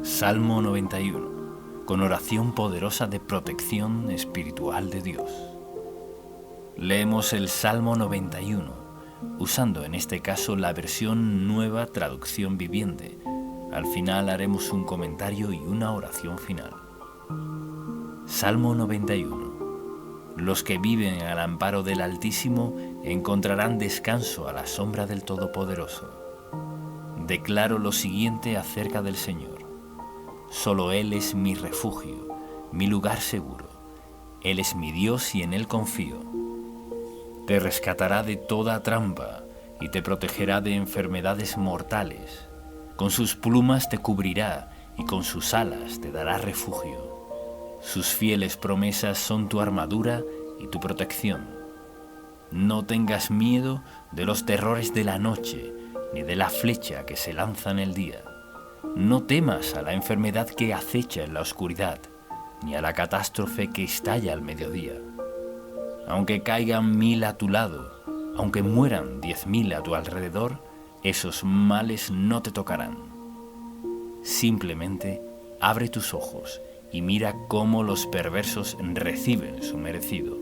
Salmo 91, con oración poderosa de protección espiritual de Dios. Leemos el Salmo 91, usando en este caso la versión Nueva Traducción Viviente. Al final haremos un comentario y una oración final. Salmo 91. Los que viven al amparo del Altísimo encontrarán descanso a la sombra del Todopoderoso. Declaro lo siguiente acerca del Señor. Solo Él es mi refugio, mi lugar seguro. Él es mi Dios y en Él confío. Te rescatará de toda trampa y te protegerá de enfermedades mortales. Con sus plumas te cubrirá y con sus alas te dará refugio. Sus fieles promesas son tu armadura y tu protección. No tengas miedo de los terrores de la noche, ni de la flecha que se lanza en el día. No temas a la enfermedad que acecha en la oscuridad, ni a la catástrofe que estalla al mediodía. Aunque caigan 1000 a tu lado, aunque mueran 10.000 a tu alrededor, esos males no te tocarán. Simplemente abre tus ojos y mira cómo los perversos reciben su merecido.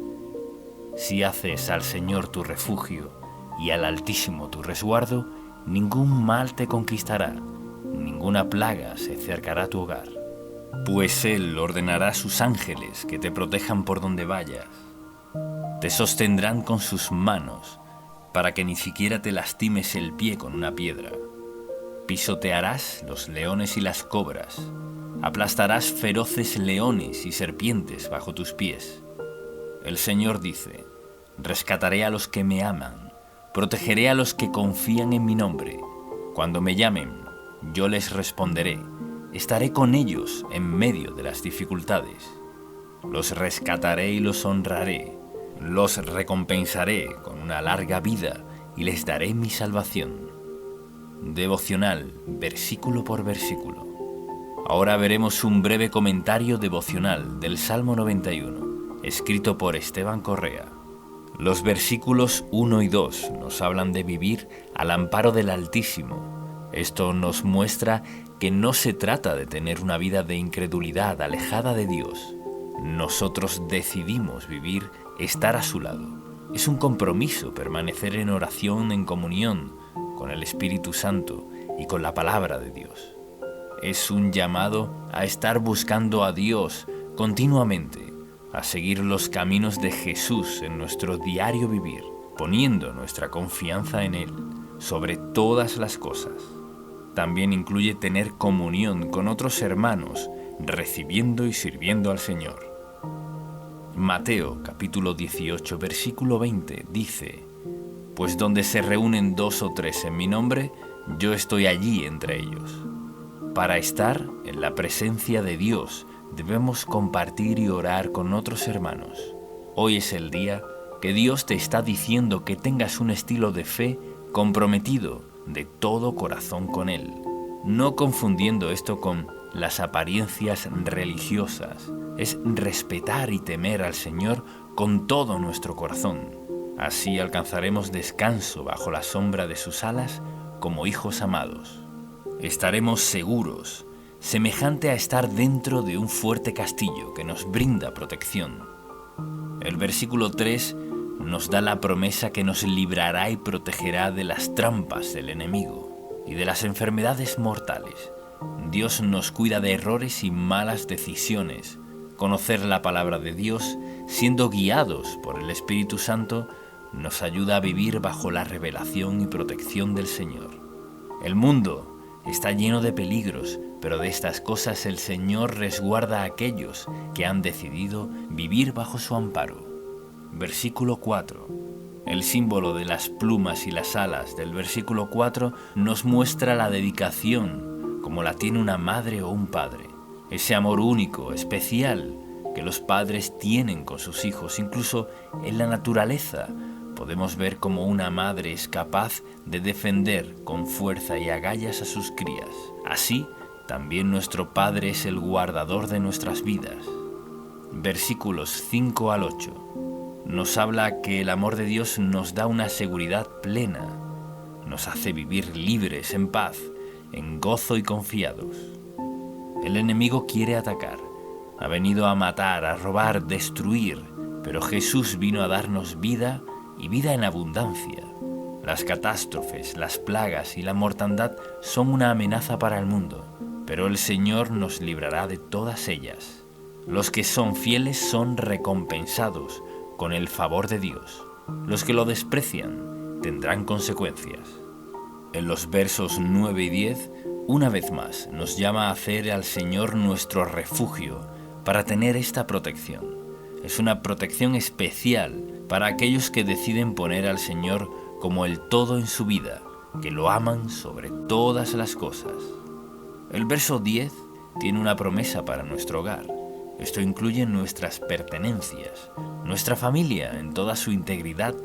Si haces al Señor tu refugio y al Altísimo tu resguardo, ningún mal te conquistará, ninguna plaga se acercará a tu hogar. Pues Él ordenará a sus ángeles que te protejan por donde vayas. Te sostendrán con sus manos para que ni siquiera te lastimes el pie con una piedra. Pisotearás los leones y las cobras. Aplastarás feroces leones y serpientes bajo tus pies. El Señor dice: rescataré a los que me aman, protegeré a los que confían en mi nombre. Cuando me llamen, yo les responderé. Estaré con ellos en medio de las dificultades. Los rescataré y los honraré. Los recompensaré con una larga vida y les daré mi salvación. Devocional, versículo por versículo. Ahora veremos un breve comentario devocional del Salmo 91, escrito por Esteban Correa. Los versículos 1 y 2 nos hablan de vivir al amparo del Altísimo. Esto nos muestra que no se trata de tener una vida de incredulidad alejada de Dios. Nosotros decidimos vivir, estar a su lado. Es un compromiso permanecer en oración, en comunión con el Espíritu Santo y con la palabra de Dios. Es un llamado a estar buscando a Dios continuamente, a seguir los caminos de Jesús en nuestro diario vivir, poniendo nuestra confianza en Él sobre todas las cosas. También incluye tener comunión con otros hermanos, recibiendo y sirviendo al Señor. Mateo capítulo 18 versículo 20 dice: pues donde se reúnen 2 o 3 en mi nombre, yo estoy allí entre ellos. Para estar en la presencia de Dios debemos compartir y orar con otros hermanos. Hoy es el día que Dios te está diciendo que tengas un estilo de fe comprometido de todo corazón con Él, no confundiendo esto con las apariencias religiosas. Es respetar y temer al Señor con todo nuestro corazón. Así alcanzaremos descanso bajo la sombra de sus alas como hijos amados. Estaremos seguros, semejante a estar dentro de un fuerte castillo que nos brinda protección. El versículo 3 nos da la promesa que nos librará y protegerá de las trampas del enemigo y de las enfermedades mortales. Dios nos cuida de errores y malas decisiones. Conocer la palabra de Dios, siendo guiados por el Espíritu Santo, nos ayuda a vivir bajo la revelación y protección del Señor. El mundo está lleno de peligros, pero de estas cosas el Señor resguarda a aquellos que han decidido vivir bajo su amparo. Versículo 4. El símbolo de las plumas y las alas del versículo 4 nos muestra la dedicación, como la tiene una madre o un padre. Ese amor único, especial, que los padres tienen con sus hijos. Incluso en la naturaleza podemos ver cómo una madre es capaz de defender con fuerza y agallas a sus crías. Así, también nuestro Padre es el guardador de nuestras vidas. Versículos 5 al 8. Nos habla que el amor de Dios nos da una seguridad plena. Nos hace vivir libres, en paz, en gozo y confiados. El enemigo quiere atacar. Ha venido a matar, a robar, destruir, pero Jesús vino a darnos vida y vida en abundancia. Las catástrofes, las plagas y la mortandad son una amenaza para el mundo, pero el Señor nos librará de todas ellas. Los que son fieles son recompensados con el favor de Dios. Los que lo desprecian tendrán consecuencias. En los versos 9 y 10, una vez más, nos llama a hacer al Señor nuestro refugio para tener esta protección. Es una protección especial para aquellos que deciden poner al Señor como el todo en su vida, que lo aman sobre todas las cosas. El verso 10 tiene una promesa para nuestro hogar. Esto incluye nuestras pertenencias. Nuestra familia, en toda su integridad,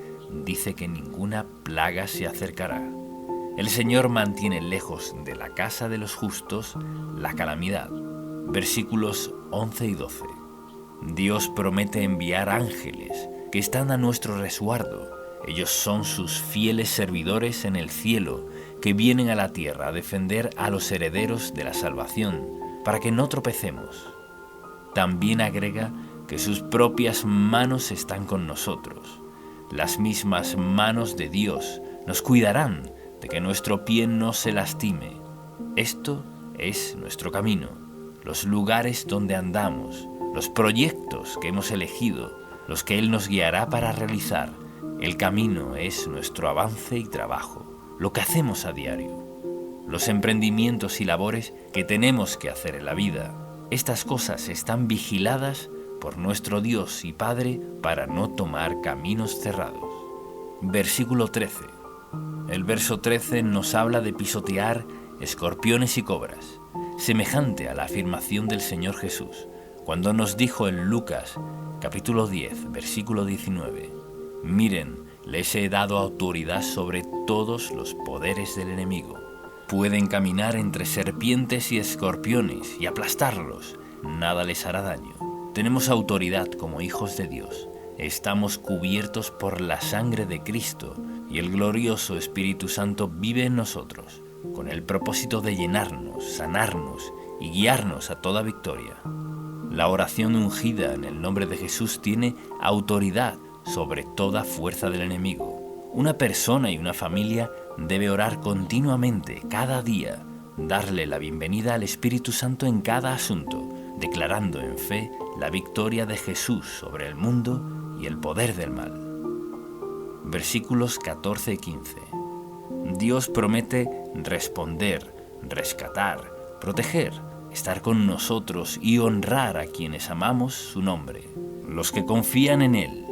dice que ninguna plaga se acercará. El Señor mantiene lejos de la casa de los justos la calamidad. Versículos 11 y 12. Dios promete enviar ángeles que están a nuestro resguardo. Ellos son sus fieles servidores en el cielo, que vienen a la tierra a defender a los herederos de la salvación, para que no tropecemos. También agrega que sus propias manos están con nosotros. Las mismas manos de Dios nos cuidarán de que nuestro pie no se lastime. Esto es nuestro camino, los lugares donde andamos, los proyectos que hemos elegido, los que Él nos guiará para realizar. El camino es nuestro avance y trabajo, lo que hacemos a diario, los emprendimientos y labores que tenemos que hacer en la vida. Estas cosas están vigiladas por nuestro Dios y Padre para no tomar caminos cerrados. Versículo 13. El verso 13 nos habla de pisotear escorpiones y cobras, semejante a la afirmación del Señor Jesús, cuando nos dijo en Lucas, capítulo 10, versículo 19, «Miren, les he dado autoridad sobre todos los poderes del enemigo. Pueden caminar entre serpientes y escorpiones y aplastarlos. Nada les hará daño. Tenemos autoridad como hijos de Dios. Estamos cubiertos por la sangre de Cristo y el glorioso Espíritu Santo vive en nosotros, con el propósito de llenarnos, sanarnos y guiarnos a toda victoria. La oración ungida en el nombre de Jesús tiene autoridad sobre toda fuerza del enemigo. Una persona y una familia debe orar continuamente, cada día, darle la bienvenida al Espíritu Santo en cada asunto, declarando en fe la victoria de Jesús sobre el mundo y el poder del mal. Versículos 14 y 15. Dios promete responder, rescatar, proteger, estar con nosotros y honrar a quienes amamos su nombre, los que confían en Él,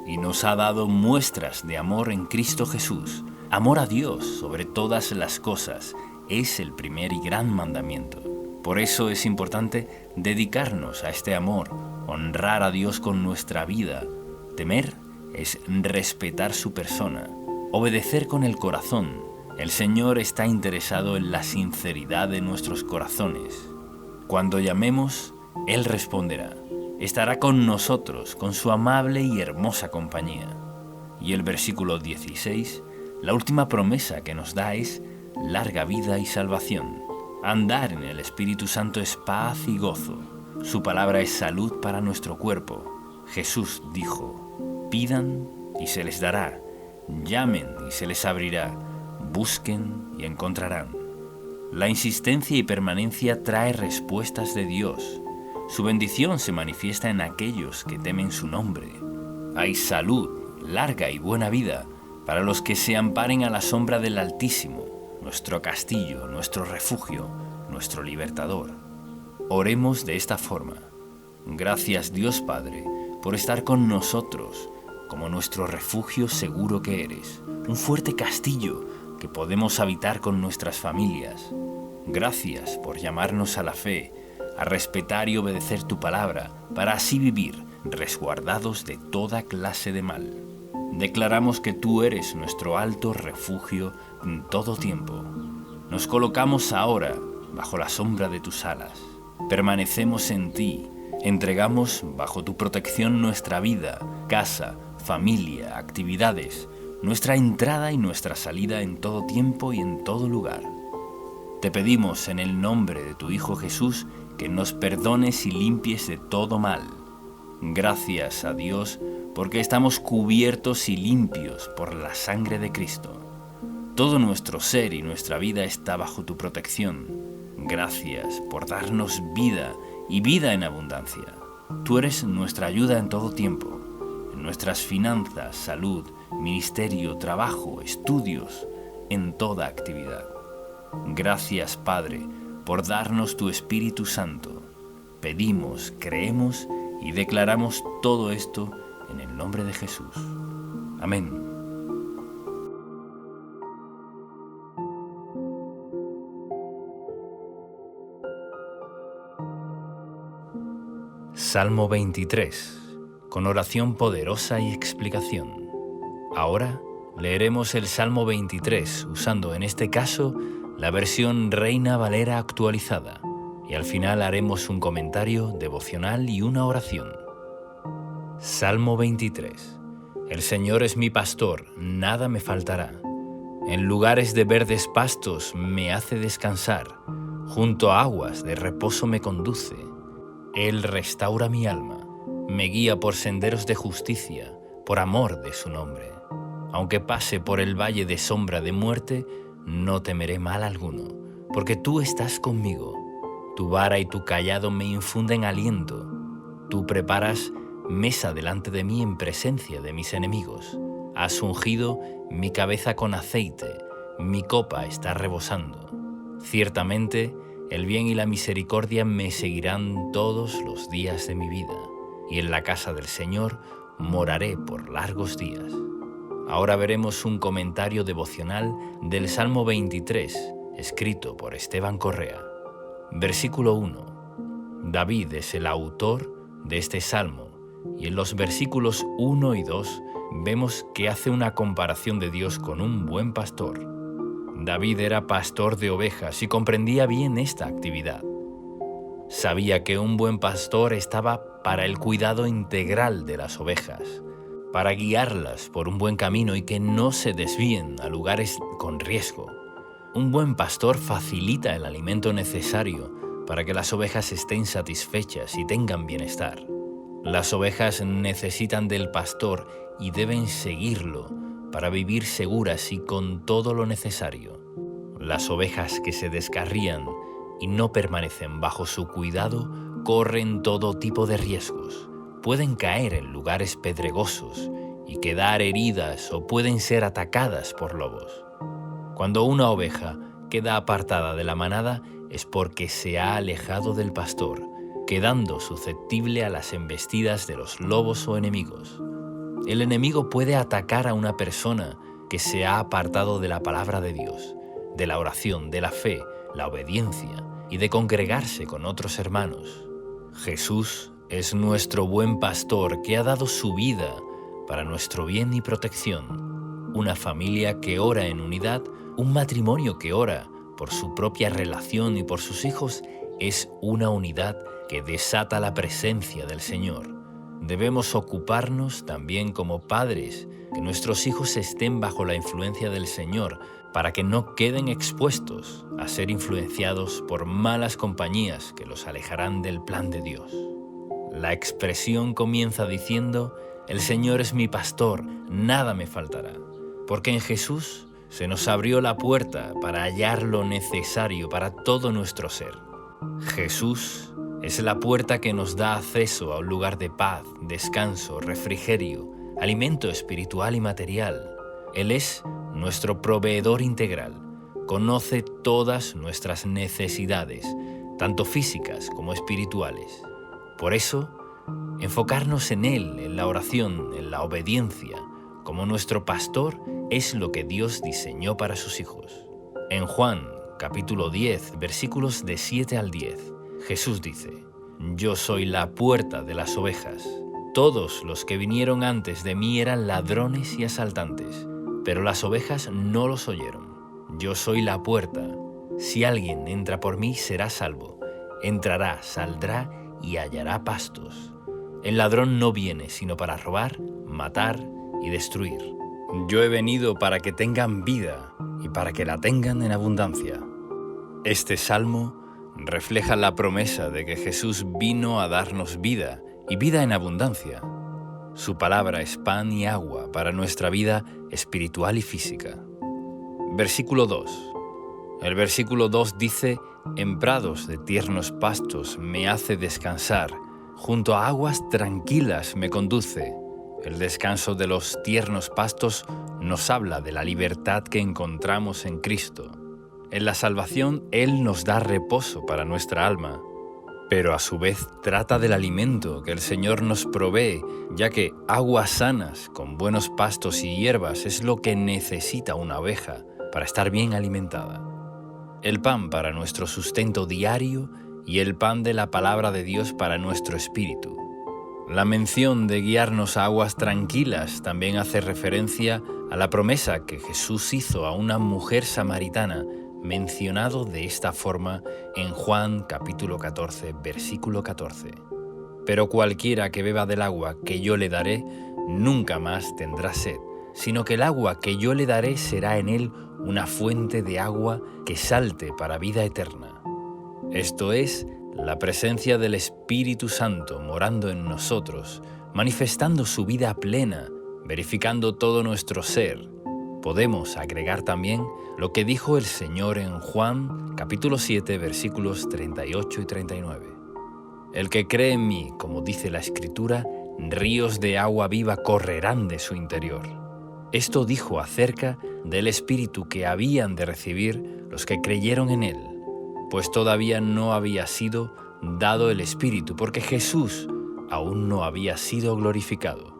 y nos ha dado muestras de amor en Cristo Jesús. Amor a Dios sobre todas las cosas es el primer y gran mandamiento. Por eso es importante dedicarnos a este amor, honrar a Dios con nuestra vida. Temer es respetar su persona, obedecer con el corazón. El Señor está interesado en la sinceridad de nuestros corazones. Cuando llamemos, Él responderá. Estará con nosotros, con su amable y hermosa compañía. Y el versículo 16, la última promesa que nos da es larga vida y salvación. Andar en el Espíritu Santo es paz y gozo. Su palabra es salud para nuestro cuerpo. Jesús dijo, pidan y se les dará, llamen y se les abrirá, busquen y encontrarán. La insistencia y permanencia trae respuestas de Dios. Su bendición se manifiesta en aquellos que temen su nombre. Hay salud, larga y buena vida para los que se amparen a la sombra del Altísimo, nuestro castillo, nuestro refugio, nuestro libertador. Oremos de esta forma. Gracias, Dios Padre, por estar con nosotros, como nuestro refugio seguro que eres, un fuerte castillo que podemos habitar con nuestras familias. Gracias por llamarnos a la fe, a respetar y obedecer tu palabra, para así vivir resguardados de toda clase de mal. Declaramos que tú eres nuestro alto refugio en todo tiempo. Nos colocamos ahora bajo la sombra de tus alas. Permanecemos en ti. Entregamos bajo tu protección nuestra vida, casa, familia, actividades, nuestra entrada y nuestra salida en todo tiempo y en todo lugar. Te pedimos en el nombre de tu Hijo Jesús que nos perdones y limpies de todo mal. Gracias a Dios porque estamos cubiertos y limpios por la sangre de Cristo. Todo nuestro ser y nuestra vida está bajo tu protección. Gracias por darnos vida y vida en abundancia. Tú eres nuestra ayuda en todo tiempo, en nuestras finanzas, salud, ministerio, trabajo, estudios, en toda actividad. Gracias, Padre, por darnos tu Espíritu Santo. Pedimos, creemos y declaramos todo esto en el nombre de Jesús. Amén. Salmo 23, con oración poderosa y explicación. Ahora leeremos el Salmo 23 usando en este caso la versión Reina Valera actualizada y al final haremos un comentario devocional y una oración. Salmo 23. El Señor es mi pastor, nada me faltará. En lugares de verdes pastos me hace descansar, junto a aguas de reposo me conduce. Él restaura mi alma, me guía por senderos de justicia, por amor de su nombre. Aunque pase por el valle de sombra de muerte, no temeré mal alguno, porque tú estás conmigo. Tu vara y tu cayado me infunden aliento. Tú preparas mesa delante de mí en presencia de mis enemigos. Has ungido mi cabeza con aceite, mi copa está rebosando. Ciertamente, el bien y la misericordia me seguirán todos los días de mi vida, y en la casa del Señor moraré por largos días. Ahora veremos un comentario devocional del Salmo 23, escrito por Esteban Correa. Versículo 1. David es el autor de este salmo, y en los versículos 1 y 2 vemos que hace una comparación de Dios con un buen pastor. David era pastor de ovejas y comprendía bien esta actividad. Sabía que un buen pastor estaba para el cuidado integral de las ovejas, para guiarlas por un buen camino y que no se desvíen a lugares con riesgo. Un buen pastor facilita el alimento necesario para que las ovejas estén satisfechas y tengan bienestar. Las ovejas necesitan del pastor y deben seguirlo para vivir seguras y con todo lo necesario. Las ovejas que se descarrían y no permanecen bajo su cuidado corren todo tipo de riesgos. Pueden caer en lugares pedregosos y quedar heridas o pueden ser atacadas por lobos. Cuando una oveja queda apartada de la manada es porque se ha alejado del pastor, quedando susceptible a las embestidas de los lobos o enemigos. El enemigo puede atacar a una persona que se ha apartado de la palabra de Dios, de la oración, de la fe, la obediencia y de congregarse con otros hermanos. Jesús es nuestro buen pastor que ha dado su vida para nuestro bien y protección. Una familia que ora en unidad, un matrimonio que ora por su propia relación y por sus hijos, es una unidad que desata la presencia del Señor. Debemos ocuparnos también como padres, que nuestros hijos estén bajo la influencia del Señor, para que no queden expuestos a ser influenciados por malas compañías que los alejarán del plan de Dios. La expresión comienza diciendo: el Señor es mi pastor, nada me faltará, porque en Jesús se nos abrió la puerta para hallar lo necesario para todo nuestro ser. Jesús es la puerta que nos da acceso a un lugar de paz, descanso, refrigerio, alimento espiritual y material. Él es nuestro proveedor integral. Conoce todas nuestras necesidades, tanto físicas como espirituales. Por eso, enfocarnos en Él, en la oración, en la obediencia, como nuestro pastor, es lo que Dios diseñó para sus hijos. En Juan, capítulo 10, versículos de 7 al 10, Jesús dice: Yo soy la puerta de las ovejas. Todos los que vinieron antes de mí eran ladrones y asaltantes, pero las ovejas no los oyeron. Yo soy la puerta. Si alguien entra por mí, será salvo. Entrará, saldrá y hallará pastos. El ladrón no viene sino para robar, matar y destruir. Yo he venido para que tengan vida y para que la tengan en abundancia. Este salmo refleja la promesa de que Jesús vino a darnos vida y vida en abundancia. Su palabra es pan y agua para nuestra vida espiritual y física. Versículo 2. El versículo 2 dice: «En prados de tiernos pastos me hace descansar, junto a aguas tranquilas me conduce». El descanso de los tiernos pastos nos habla de la libertad que encontramos en Cristo. En la salvación, Él nos da reposo para nuestra alma, pero a su vez trata del alimento que el Señor nos provee, ya que aguas sanas, con buenos pastos y hierbas, es lo que necesita una oveja para estar bien alimentada. El pan para nuestro sustento diario y el pan de la palabra de Dios para nuestro espíritu. La mención de guiarnos a aguas tranquilas también hace referencia a la promesa que Jesús hizo a una mujer samaritana, mencionado de esta forma en Juan capítulo 14, versículo 14. «Pero cualquiera que beba del agua que yo le daré, nunca más tendrá sed, sino que el agua que yo le daré será en él una fuente de agua que salte para vida eterna». Esto es, la presencia del Espíritu Santo morando en nosotros, manifestando su vida plena, verificando todo nuestro ser. Podemos agregar también lo que dijo el Señor en Juan capítulo 7, versículos 38 y 39. «El que cree en mí, como dice la Escritura, ríos de agua viva correrán de su interior». Esto dijo acerca del Espíritu que habían de recibir los que creyeron en Él, pues todavía no había sido dado el Espíritu, porque Jesús aún no había sido glorificado.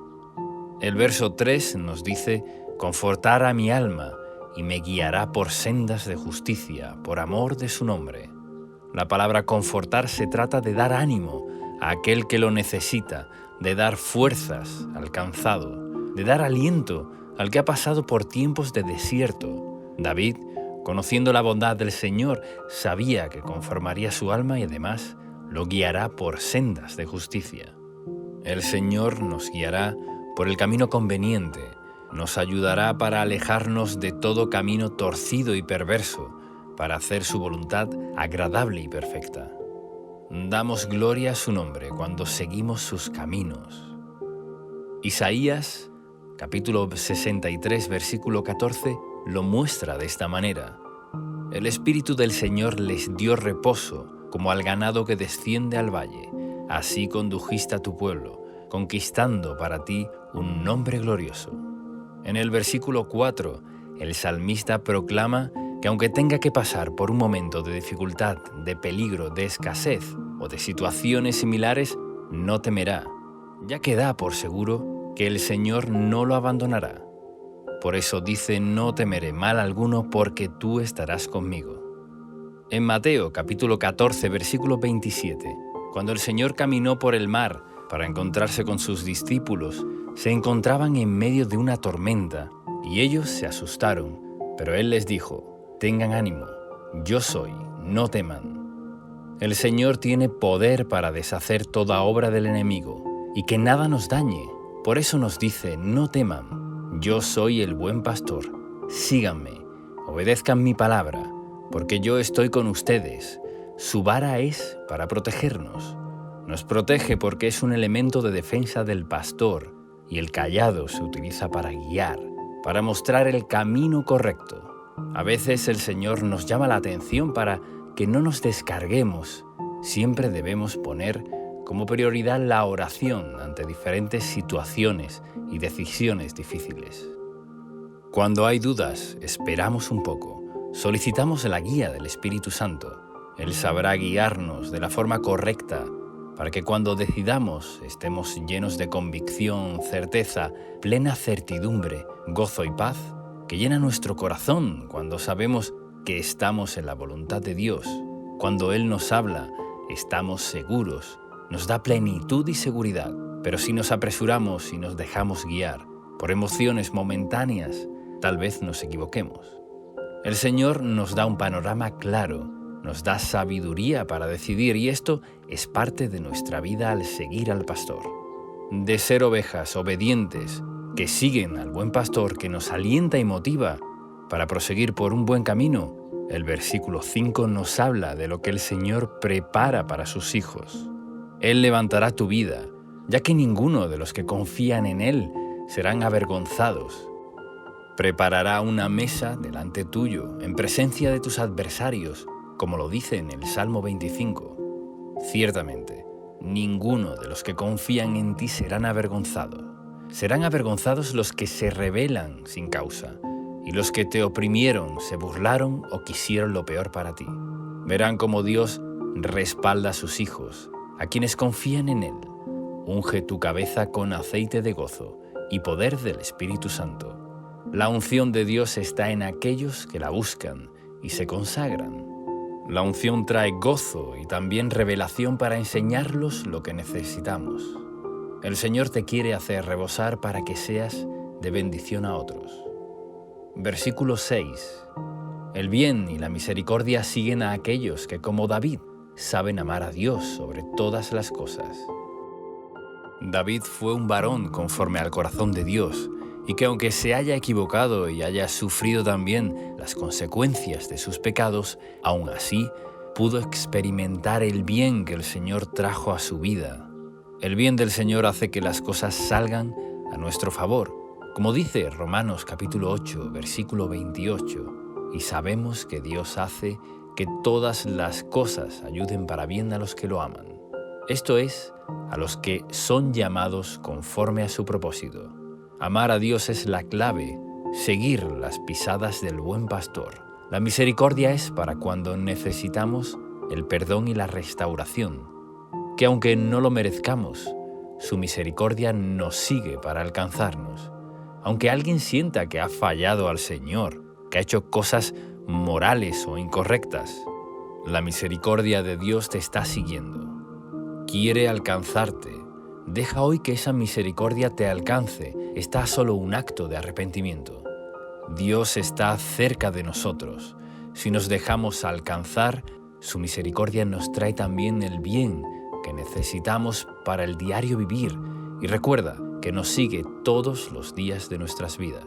El verso 3 nos dice: «Confortará mi alma y me guiará por sendas de justicia, por amor de su nombre». La palabra confortar se trata de dar ánimo a aquel que lo necesita, de dar fuerzas al cansado, de dar aliento al que ha pasado por tiempos de desierto. David, conociendo la bondad del Señor, sabía que conformaría su alma y además lo guiará por sendas de justicia. El Señor nos guiará por el camino conveniente, nos ayudará para alejarnos de todo camino torcido y perverso, para hacer su voluntad agradable y perfecta. Damos gloria a su nombre cuando seguimos sus caminos. Isaías, capítulo 63, versículo 14, lo muestra de esta manera: «El Espíritu del Señor les dio reposo, como al ganado que desciende al valle. Así condujiste a tu pueblo, conquistando para ti un nombre glorioso». En el versículo 4, el salmista proclama que aunque tenga que pasar por un momento de dificultad, de peligro, de escasez o de situaciones similares, no temerá, ya que da por seguro que el Señor no lo abandonará. Por eso dice: «No temeré mal alguno, porque tú estarás conmigo». En Mateo capítulo 14, versículo 27, cuando el Señor caminó por el mar para encontrarse con sus discípulos, se encontraban en medio de una tormenta y ellos se asustaron, pero Él les dijo: «Tengan ánimo, yo soy, no teman». El Señor tiene poder para deshacer toda obra del enemigo y que nada nos dañe. Por eso nos dice: «No teman, yo soy el buen pastor, síganme, obedezcan mi palabra, porque yo estoy con ustedes». Su vara es para protegernos. Nos protege porque es un elemento de defensa del pastor, y el cayado se utiliza para guiar, para mostrar el camino correcto. A veces el Señor nos llama la atención para que no nos descarguemos. Siempre debemos poner como prioridad la oración ante diferentes situaciones y decisiones difíciles. Cuando hay dudas, esperamos un poco. Solicitamos la guía del Espíritu Santo. Él sabrá guiarnos de la forma correcta para que cuando decidamos estemos llenos de convicción, certeza, plena certidumbre, gozo y paz, que llena nuestro corazón cuando sabemos que estamos en la voluntad de Dios. Cuando Él nos habla, estamos seguros, nos da plenitud y seguridad. Pero si nos apresuramos y nos dejamos guiar por emociones momentáneas, tal vez nos equivoquemos. El Señor nos da un panorama claro, nos da sabiduría para decidir, y esto es parte de nuestra vida al seguir al pastor. De ser ovejas obedientes que siguen al buen pastor que nos alienta y motiva para proseguir por un buen camino, El versículo 5 nos habla de lo que el Señor prepara para sus hijos. Él levantará tu vida, ya que ninguno de los que confían en Él serán avergonzados. Preparará una mesa delante tuyo, en presencia de tus adversarios, como lo dice en el Salmo 25. Ciertamente, ninguno de los que confían en ti serán avergonzados. Serán avergonzados los que se rebelan sin causa, y los que te oprimieron, se burlaron o quisieron lo peor para ti. Verán cómo Dios respalda a sus hijos, a quienes confían en Él. Unge tu cabeza con aceite de gozo y poder del Espíritu Santo. La unción de Dios está en aquellos que la buscan y se consagran. La unción trae gozo y también revelación para enseñarlos lo que necesitamos. El Señor te quiere hacer rebosar para que seas de bendición a otros. Versículo 6. El bien y la misericordia siguen a aquellos que, como David, saben amar a Dios sobre todas las cosas. David fue un varón conforme al corazón de Dios, y que aunque se haya equivocado y haya sufrido también las consecuencias de sus pecados, aún así pudo experimentar el bien que el Señor trajo a su vida. El bien del Señor hace que las cosas salgan a nuestro favor, como dice Romanos capítulo 8, versículo 28, y sabemos que Dios hace que todas las cosas ayuden para bien a los que lo aman. Esto es, a los que son llamados conforme a su propósito. Amar a Dios es la clave, seguir las pisadas del buen pastor. La misericordia es para cuando necesitamos el perdón y la restauración, que aunque no lo merezcamos, su misericordia nos sigue para alcanzarnos. Aunque alguien sienta que ha fallado al Señor, que ha hecho cosas morales o incorrectas, la misericordia de Dios te está siguiendo. Quiere alcanzarte. Deja hoy que esa misericordia te alcance. Está solo un acto de arrepentimiento. Dios está cerca de nosotros. Si nos dejamos alcanzar, su misericordia nos trae también el bien que necesitamos para el diario vivir. Y recuerda que nos sigue todos los días de nuestras vidas.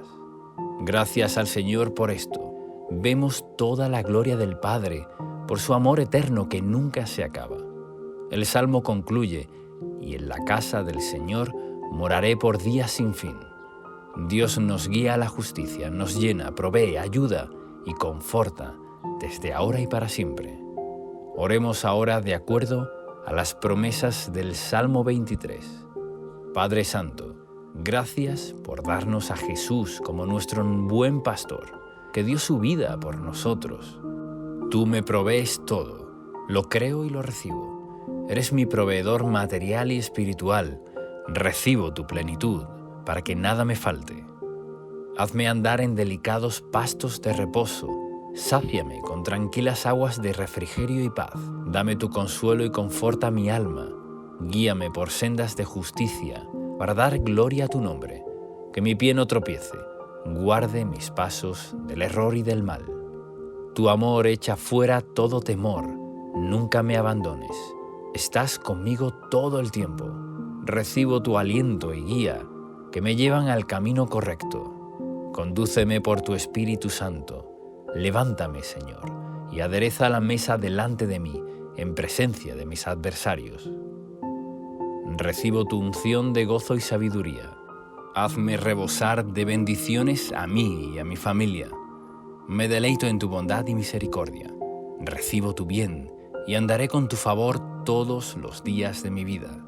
Gracias al Señor por esto. Vemos toda la gloria del Padre por su amor eterno que nunca se acaba. El Salmo concluye: y en la casa del Señor moraré por días sin fin. Dios nos guía a la justicia, nos llena, provee, ayuda y conforta desde ahora y para siempre. Oremos ahora de acuerdo a las promesas del Salmo 23. Padre Santo, gracias por darnos a Jesús como nuestro buen pastor, que dio su vida por nosotros. Tú me provees todo, lo creo y lo recibo. Eres mi proveedor material y espiritual. Recibo tu plenitud para que nada me falte. Hazme andar en delicados pastos de reposo. Sáciame con tranquilas aguas de refrigerio y paz. Dame tu consuelo y conforta mi alma. Guíame por sendas de justicia para dar gloria a tu nombre. Que mi pie no tropiece. Guarde mis pasos del error y del mal. Tu amor echa fuera todo temor. Nunca me abandones. Estás conmigo todo el tiempo. Recibo tu aliento y guía, que me llevan al camino correcto. Condúceme por tu Espíritu Santo. Levántame, Señor, y adereza la mesa delante de mí, en presencia de mis adversarios. Recibo tu unción de gozo y sabiduría. Hazme rebosar de bendiciones a mí y a mi familia. Me deleito en tu bondad y misericordia. Recibo tu bien y andaré con tu favor todos los días de mi vida.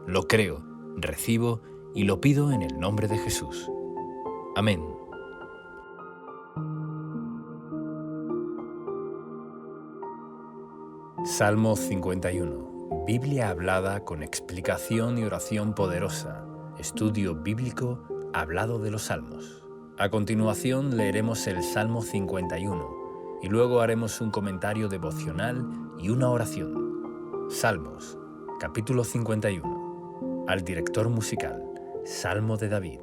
Lo creo, recibo y lo pido en el nombre de Jesús. Amén. Salmo 51. Biblia hablada con explicación y oración poderosa. Estudio bíblico hablado de los Salmos. A continuación leeremos el Salmo 51 y luego haremos un comentario devocional y una oración. Salmos, capítulo 51. Al director musical, Salmo de David.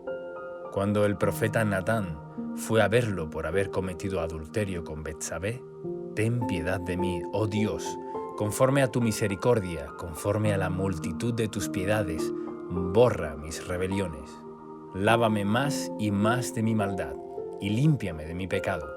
Cuando el profeta Natán fue a verlo por haber cometido adulterio con Betsabé, ten piedad de mí, oh Dios, conforme a tu misericordia, conforme a la multitud de tus piedades, borra mis rebeliones. Lávame más y más de mi maldad, y límpiame de mi pecado.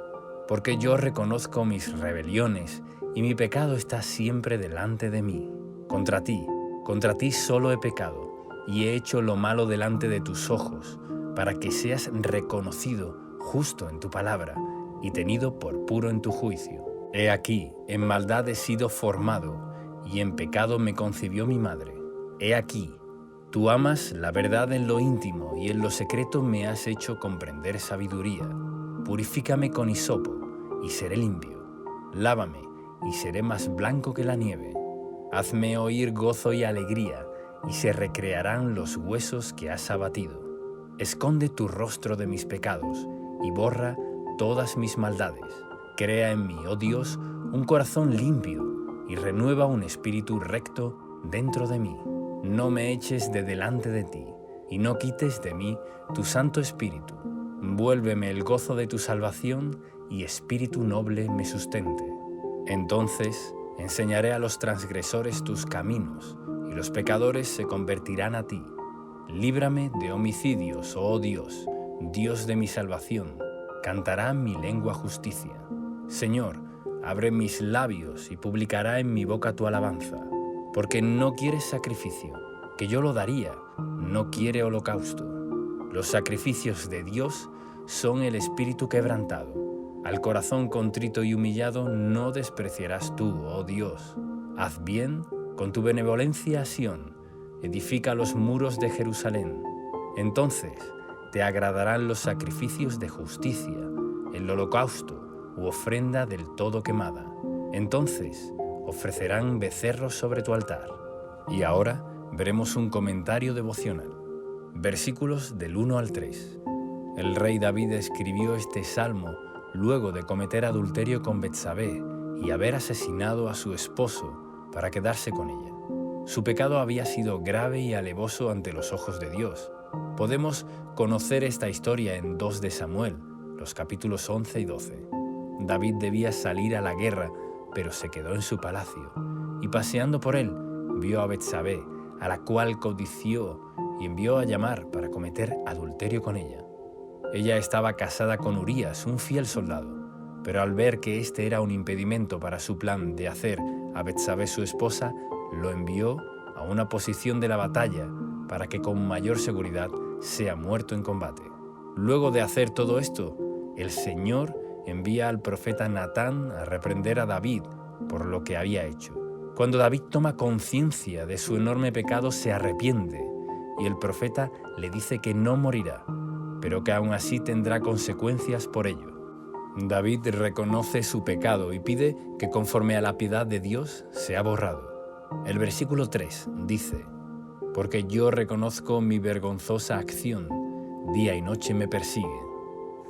porque yo reconozco mis rebeliones y mi pecado está siempre delante de mí. Contra ti solo he pecado y he hecho lo malo delante de tus ojos, para que seas reconocido justo en tu palabra y tenido por puro en tu juicio. He aquí, en maldad he sido formado, y en pecado me concibió mi madre. He aquí, tú amas la verdad en lo íntimo, y en lo secreto me has hecho comprender sabiduría. Purifícame con hisopo, y seré limpio. Lávame, y seré más blanco que la nieve. Hazme oír gozo y alegría, y se recrearán los huesos que has abatido. Esconde tu rostro de mis pecados, y borra todas mis maldades. Crea en mí, oh Dios, un corazón limpio, y renueva un espíritu recto dentro de mí. No me eches de delante de ti, y no quites de mí tu Santo Espíritu. Vuélveme el gozo de tu salvación, y espíritu noble me sustente. Entonces enseñaré a los transgresores tus caminos, y los pecadores se convertirán a ti. Líbrame de homicidios, oh Dios, Dios de mi salvación. Cantará mi lengua justicia. Señor, abre mis labios y publicará en mi boca tu alabanza. Porque no quieres sacrificio, que yo lo daría, no quiere holocausto. Los sacrificios de Dios son el espíritu quebrantado. Al corazón contrito y humillado no despreciarás tú, oh Dios. Haz bien con tu benevolencia a Sión, edifica los muros de Jerusalén. Entonces te agradarán los sacrificios de justicia, el holocausto u ofrenda del todo quemada. Entonces ofrecerán becerros sobre tu altar. Y ahora veremos un comentario devocional. Versículos del 1 al 3. El rey David escribió este salmo luego de cometer adulterio con Betsabé y haber asesinado a su esposo para quedarse con ella. Su pecado había sido grave y alevoso ante los ojos de Dios. Podemos conocer esta historia en 2 de Samuel, los capítulos 11 y 12. David debía salir a la guerra, pero se quedó en su palacio, y paseando por él, vio a Betsabé, a la cual codició y envió a llamar para cometer adulterio con ella. Ella estaba casada con Urías, un fiel soldado, pero al ver que este era un impedimento para su plan de hacer a Betsabé su esposa, lo envió a una posición de la batalla para que con mayor seguridad sea muerto en combate. Luego de hacer todo esto, el Señor envía al profeta Natán a reprender a David por lo que había hecho. Cuando David toma conciencia de su enorme pecado, se arrepiente y el profeta le dice que no morirá, pero que aún así tendrá consecuencias por ello. David reconoce su pecado y pide que conforme a la piedad de Dios sea borrado. El versículo 3 dice: porque yo reconozco mi vergonzosa acción, día y noche me persigue.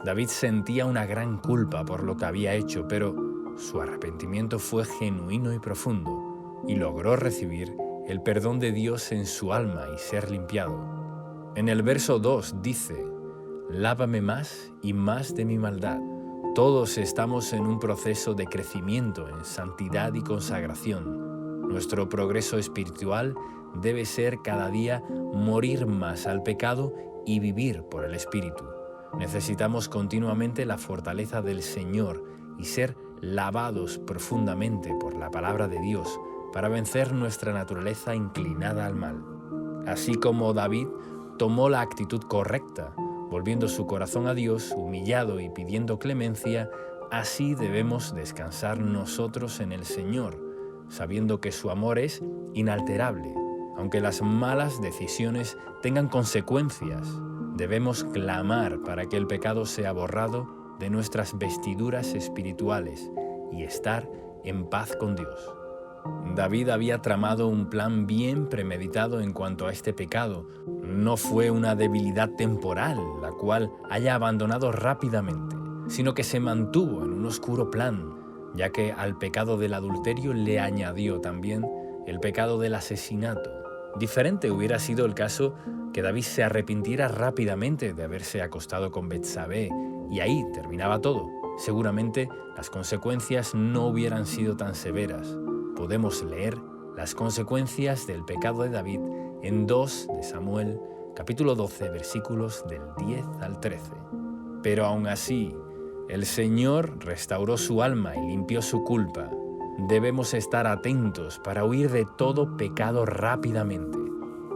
David sentía una gran culpa por lo que había hecho, pero su arrepentimiento fue genuino y profundo, y logró recibir el perdón de Dios en su alma y ser limpiado. En el verso 2 dice: lávame más y más de mi maldad. Todos estamos en un proceso de crecimiento en santidad y consagración. Nuestro progreso espiritual debe ser cada día morir más al pecado y vivir por el Espíritu. Necesitamos continuamente la fortaleza del Señor y ser lavados profundamente por la palabra de Dios para vencer nuestra naturaleza inclinada al mal. Así como David tomó la actitud correcta, volviendo su corazón a Dios, humillado y pidiendo clemencia, así debemos descansar nosotros en el Señor, sabiendo que su amor es inalterable. Aunque las malas decisiones tengan consecuencias, debemos clamar para que el pecado sea borrado de nuestras vestiduras espirituales y estar en paz con Dios. David había tramado un plan bien premeditado en cuanto a este pecado. No fue una debilidad temporal, la cual haya abandonado rápidamente, sino que se mantuvo en un oscuro plan, ya que al pecado del adulterio le añadió también el pecado del asesinato. Diferente hubiera sido el caso que David se arrepintiera rápidamente de haberse acostado con Betsabé, y ahí terminaba todo. Seguramente las consecuencias no hubieran sido tan severas. Podemos leer las consecuencias del pecado de David en 2 de Samuel, capítulo 12, versículos del 10 al 13. Pero aún así, El Señor restauró su alma y limpió su culpa. Debemos estar atentos para huir de todo pecado rápidamente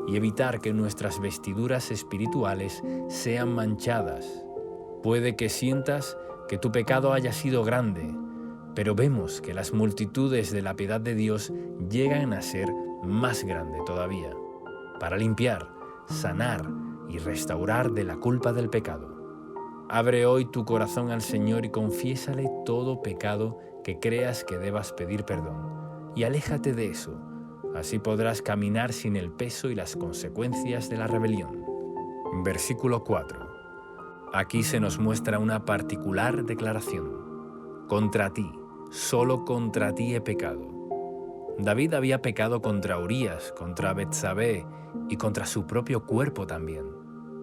y evitar que nuestras vestiduras espirituales sean manchadas. Puede que sientas que tu pecado haya sido grande, pero vemos que las multitudes de la piedad de Dios llegan a ser más grande todavía, para limpiar, sanar y restaurar de la culpa del pecado. Abre hoy tu corazón al Señor y confiésale todo pecado que creas que debas pedir perdón, y aléjate de eso. Así podrás caminar sin el peso y las consecuencias de la rebelión. Versículo 4. Aquí se nos muestra una particular declaración. Contra ti, solo contra ti he pecado. David había pecado contra Urías, contra Betsabé y contra su propio cuerpo también.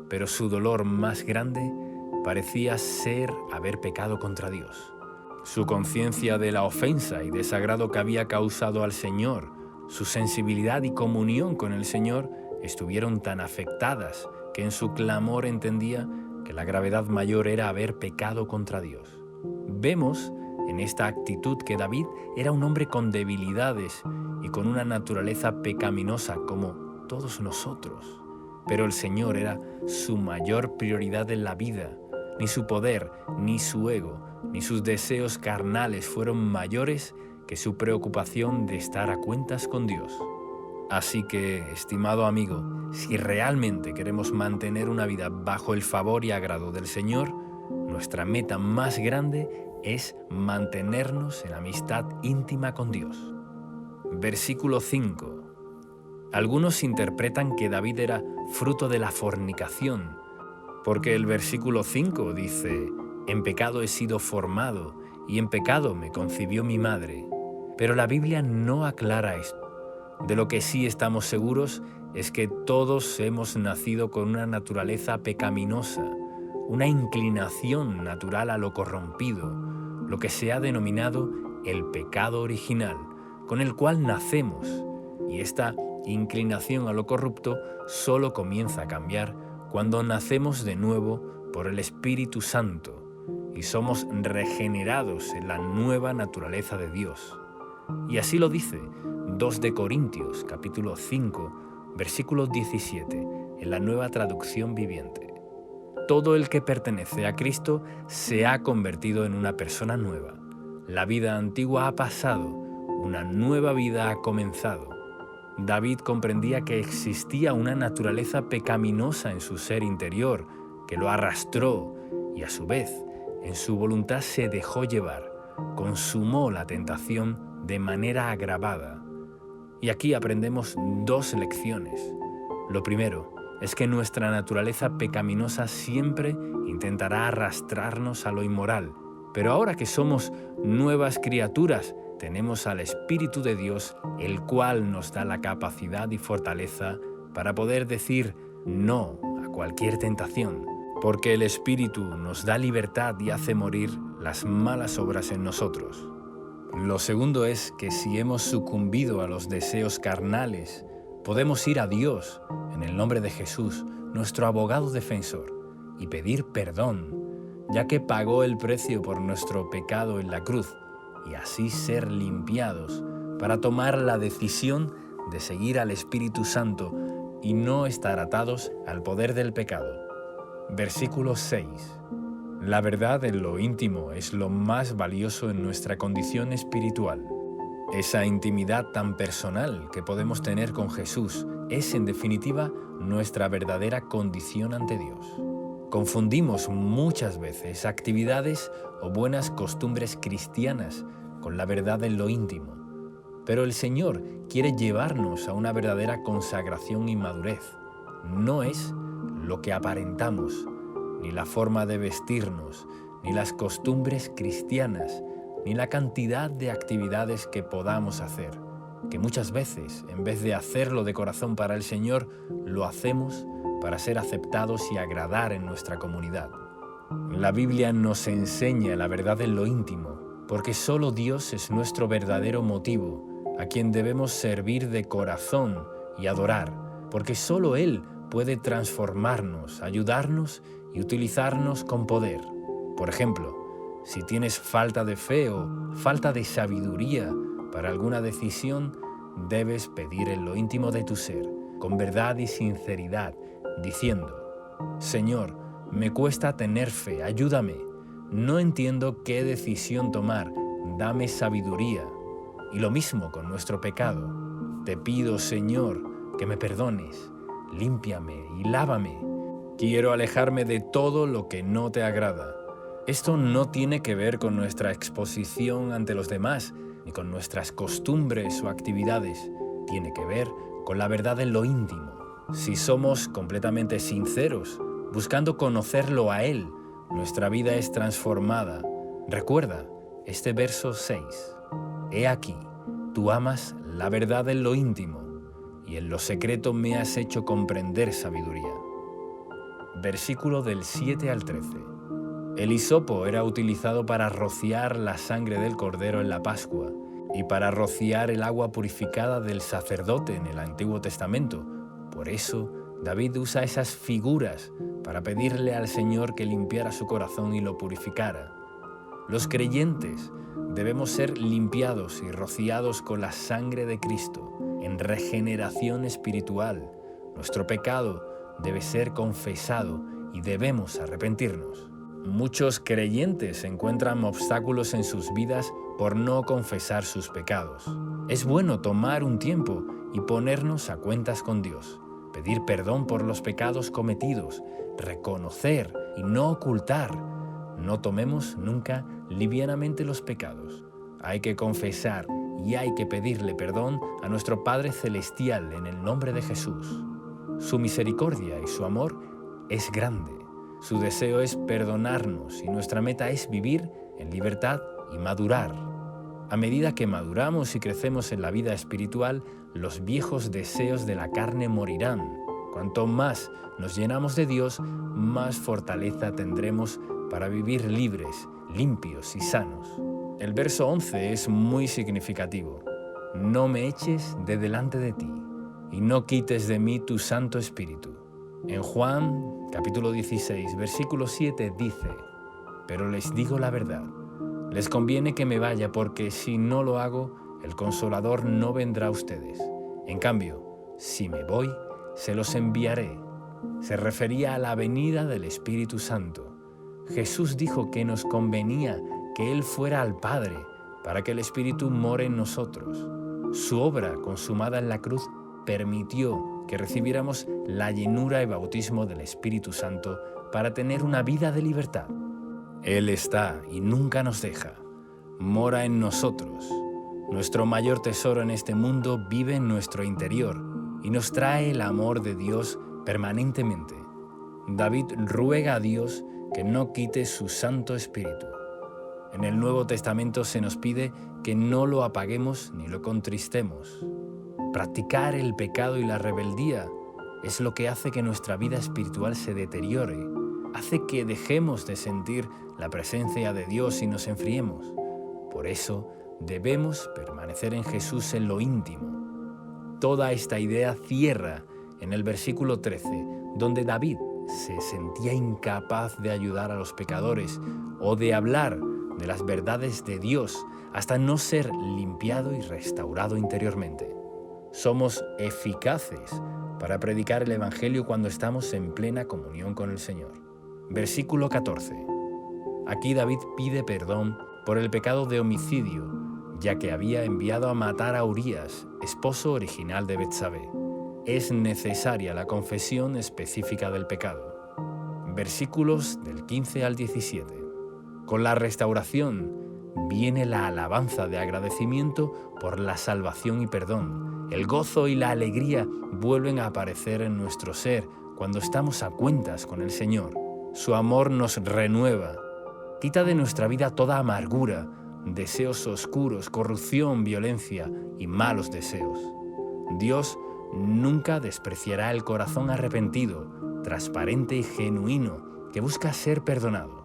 Pero su dolor más grande parecía ser haber pecado contra Dios. Su conciencia de la ofensa y desagrado que había causado al Señor, su sensibilidad y comunión con el Señor estuvieron tan afectadas que en su clamor entendía que la gravedad mayor era haber pecado contra Dios. Vemos en esta actitud que David era un hombre con debilidades y con una naturaleza pecaminosa como todos nosotros. Pero el Señor era su mayor prioridad en la vida. Ni su poder, ni su ego, ni sus deseos carnales fueron mayores que su preocupación de estar a cuentas con Dios. Así que, estimado amigo, si realmente queremos mantener una vida bajo el favor y agrado del Señor, nuestra meta más grande es mantenernos en amistad íntima con Dios. Versículo 5. Algunos interpretan que David era fruto de la fornicación, porque el versículo 5 dice: «En pecado he sido formado, y en pecado me concibió mi madre». Pero la Biblia no aclara esto. De lo que sí estamos seguros es que todos hemos nacido con una naturaleza pecaminosa, una inclinación natural a lo corrompido, lo que se ha denominado el pecado original, con el cual nacemos, y esta inclinación a lo corrupto solo comienza a cambiar cuando nacemos de nuevo por el Espíritu Santo y somos regenerados en la nueva naturaleza de Dios. Y así lo dice 2 de Corintios, capítulo 5, versículo 17, en la Nueva Traducción Viviente. Todo el que pertenece a Cristo se ha convertido en una persona nueva. La vida antigua ha pasado, una nueva vida ha comenzado. David comprendía que existía una naturaleza pecaminosa en su ser interior, que lo arrastró y a su vez, en su voluntad se dejó llevar, consumó la tentación de manera agravada. Y aquí aprendemos dos lecciones. Lo primero es que nuestra naturaleza pecaminosa siempre intentará arrastrarnos a lo inmoral, pero ahora que somos nuevas criaturas, tenemos al Espíritu de Dios, el cual nos da la capacidad y fortaleza para poder decir no a cualquier tentación, porque el Espíritu nos da libertad y hace morir las malas obras en nosotros. Lo segundo es que si hemos sucumbido a los deseos carnales, podemos ir a Dios, en el nombre de Jesús, nuestro abogado defensor, y pedir perdón, ya que pagó el precio por nuestro pecado en la cruz, y así ser limpiados para tomar la decisión de seguir al Espíritu Santo y no estar atados al poder del pecado. Versículo 6. La verdad en lo íntimo es lo más valioso en nuestra condición espiritual. Esa intimidad tan personal que podemos tener con Jesús es, en definitiva, nuestra verdadera condición ante Dios. Confundimos muchas veces actividades o buenas costumbres cristianas con la verdad en lo íntimo. Pero el Señor quiere llevarnos a una verdadera consagración y madurez. No es lo que aparentamos, ni la forma de vestirnos, ni las costumbres cristianas, ni la cantidad de actividades que podamos hacer, que muchas veces, en vez de hacerlo de corazón para el Señor, lo hacemos para ser aceptados y agradar en nuestra comunidad. La Biblia nos enseña la verdad en lo íntimo, porque solo Dios es nuestro verdadero motivo, a quien debemos servir de corazón y adorar, porque solo Él puede transformarnos, ayudarnos y utilizarnos con poder. Por ejemplo, Si tienes falta de fe o falta de sabiduría para alguna decisión, debes pedir en lo íntimo de tu ser, con verdad y sinceridad, diciendo: Señor, me cuesta tener fe, ayúdame. No entiendo qué decisión tomar, dame sabiduría. Y lo mismo con nuestro pecado. Te pido, Señor, que me perdones, límpiame y lávame. Quiero alejarme de todo lo que no te agrada. Esto no tiene que ver con nuestra exposición ante los demás, ni con nuestras costumbres o actividades. Tiene que ver con la verdad en lo íntimo. Si somos completamente sinceros, buscando conocerlo a Él, nuestra vida es transformada. Recuerda este verso 6. He aquí, tú amas la verdad en lo íntimo, y en lo secreto me has hecho comprender sabiduría. Versículo del 7 al 13. El hisopo era utilizado para rociar la sangre del cordero en la Pascua y para rociar el agua purificada del sacerdote en el Antiguo Testamento. Por eso, David usa esas figuras para pedirle al Señor que limpiara su corazón y lo purificara. Los creyentes debemos ser limpiados y rociados con la sangre de Cristo en regeneración espiritual. Nuestro pecado debe ser confesado y debemos arrepentirnos. Muchos creyentes encuentran obstáculos en sus vidas por no confesar sus pecados. Es bueno tomar un tiempo y ponernos a cuentas con Dios, pedir perdón por los pecados cometidos, reconocer y no ocultar. No tomemos nunca livianamente los pecados. Hay que confesar y hay que pedirle perdón a nuestro Padre Celestial en el nombre de Jesús. Su misericordia y su amor es grande. Su deseo es perdonarnos y nuestra meta es vivir en libertad y madurar. A medida que maduramos y crecemos en la vida espiritual, los viejos deseos de la carne morirán. Cuanto más nos llenamos de Dios, más fortaleza tendremos para vivir libres, limpios y sanos. El verso 11 es muy significativo. No me eches de delante de ti, y no quites de mí tu Santo Espíritu. En Juan, capítulo 16, versículo 7 dice: pero les digo la verdad, les conviene que me vaya, porque si no lo hago, el Consolador no vendrá a ustedes. En cambio, si me voy, se los enviaré. Se refería a la venida del Espíritu Santo. Jesús dijo que nos convenía que Él fuera al Padre para que el Espíritu more en nosotros. Su obra consumada en la cruz permitió que recibiéramos la llenura y bautismo del Espíritu Santo para tener una vida de libertad. Él está y nunca nos deja. Mora en nosotros. Nuestro mayor tesoro en este mundo vive en nuestro interior y nos trae el amor de Dios permanentemente. David ruega a Dios que no quite su Santo Espíritu. En el Nuevo Testamento se nos pide que no lo apaguemos ni lo contristemos. Practicar el pecado y la rebeldía es lo que hace que nuestra vida espiritual se deteriore, hace que dejemos de sentir la presencia de Dios y nos enfriemos. Por eso debemos permanecer en Jesús en lo íntimo. Toda esta idea cierra en el versículo 13, donde David se sentía incapaz de ayudar a los pecadores o de hablar de las verdades de Dios hasta no ser limpiado y restaurado interiormente. Somos eficaces para predicar el Evangelio cuando estamos en plena comunión con el Señor. Versículo 14. Aquí David pide perdón por el pecado de homicidio, ya que había enviado a matar a Urías, esposo original de Betsabé. Es necesaria la confesión específica del pecado. Versículos del 15 al 17. Con la restauración viene la alabanza de agradecimiento por la salvación y perdón. El gozo y la alegría vuelven a aparecer en nuestro ser cuando estamos a cuentas con el Señor. Su amor nos renueva. Quita de nuestra vida toda amargura, deseos oscuros, corrupción, violencia y malos deseos. Dios nunca despreciará el corazón arrepentido, transparente y genuino que busca ser perdonado.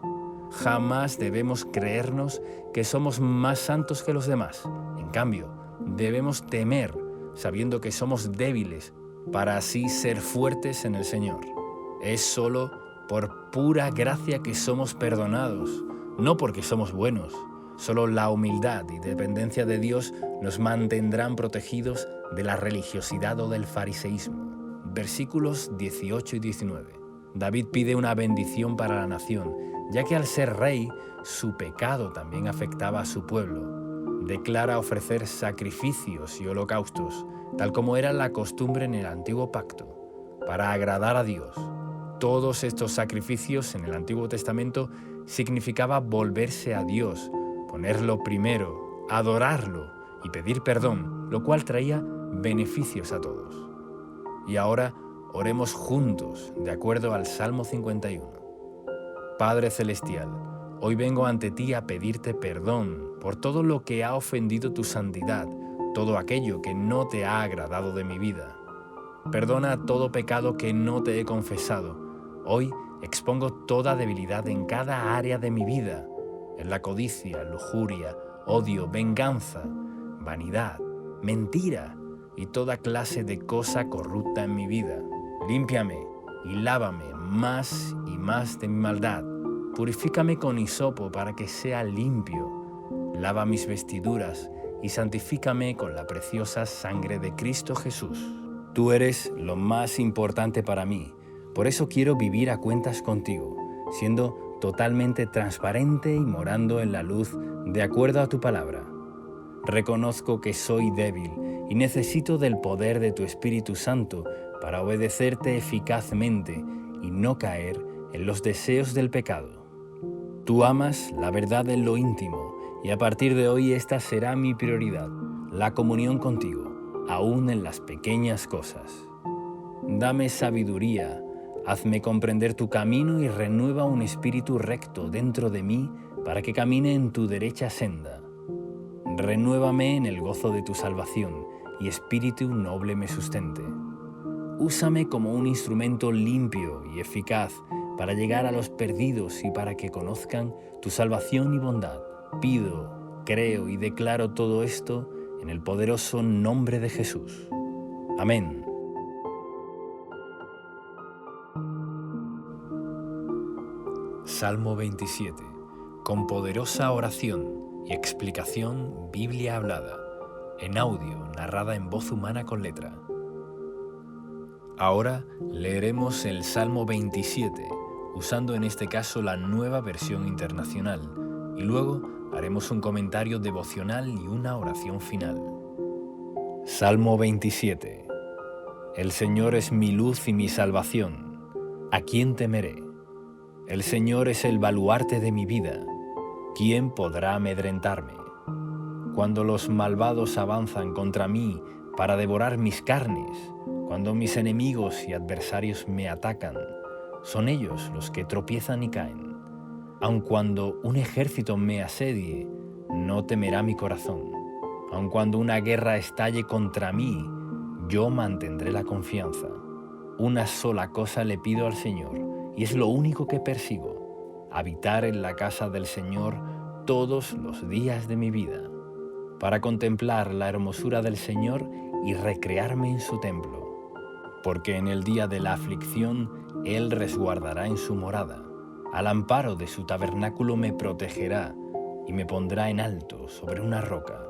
Jamás debemos creernos que somos más santos que los demás. En cambio, debemos temer, sabiendo que somos débiles, para así ser fuertes en el Señor. Es solo por pura gracia que somos perdonados. no porque somos buenos. Solo la humildad y dependencia de Dios nos mantendrán protegidos de la religiosidad o del fariseísmo. Versículos 18 y 19. David pide una bendición para la nación, ya que al ser rey, su pecado también afectaba a su pueblo. Declara ofrecer sacrificios y holocaustos, tal como era la costumbre en el antiguo pacto, para agradar a Dios. Todos estos sacrificios en el Antiguo Testamento significaba volverse a Dios, ponerlo primero, adorarlo y pedir perdón, lo cual traía beneficios a todos. Y ahora oremos juntos, de acuerdo al Salmo 51. Padre Celestial, hoy vengo ante ti a pedirte perdón por todo lo que ha ofendido tu santidad, todo aquello que no te ha agradado de mi vida. Perdona todo pecado que no te he confesado. Hoy expongo toda debilidad en cada área de mi vida, en la codicia, lujuria, odio, venganza, vanidad, mentira y toda clase de cosa corrupta en mi vida. Límpiame y lávame más y más de mi maldad. Purifícame con hisopo para que sea limpio. Lava mis vestiduras y santifícame con la preciosa sangre de Cristo Jesús. Tú eres lo más importante para mí. Por eso quiero vivir a cuentas contigo, siendo totalmente transparente y morando en la luz de acuerdo a tu palabra. Reconozco que soy débil y necesito del poder de tu Espíritu Santo para obedecerte eficazmente y no caer en los deseos del pecado. Tú amas la verdad en lo íntimo y a partir de hoy esta será mi prioridad, la comunión contigo, aún en las pequeñas cosas. Dame sabiduría, hazme comprender tu camino y renueva un espíritu recto dentro de mí para que camine en tu derecha senda. Renuévame en el gozo de tu salvación y espíritu noble me sustente. Úsame como un instrumento limpio y eficaz para llegar a los perdidos y para que conozcan tu salvación y bondad. Pido, creo y declaro todo esto en el poderoso nombre de Jesús. Amén. Salmo 27. Con poderosa oración y explicación, Biblia hablada, en audio, narrada en voz humana con letra. Ahora leeremos el Salmo 27, usando en este caso la Nueva Versión Internacional, y luego haremos un comentario devocional y una oración final. Salmo 27. El Señor es mi luz y mi salvación. ¿A quién temeré? El Señor es el baluarte de mi vida. ¿Quién podrá amedrentarme? Cuando los malvados avanzan contra mí para devorar mis carnes, cuando mis enemigos y adversarios me atacan, son ellos los que tropiezan y caen. Aun cuando un ejército me asedie, no temerá mi corazón. Aun cuando una guerra estalle contra mí, yo mantendré la confianza. Una sola cosa le pido al Señor, y es lo único que persigo: habitar en la casa del Señor todos los días de mi vida, para contemplar la hermosura del Señor y recrearme en su templo. Porque en el día de la aflicción Él resguardará en su morada. Al amparo de su tabernáculo me protegerá y me pondrá en alto sobre una roca.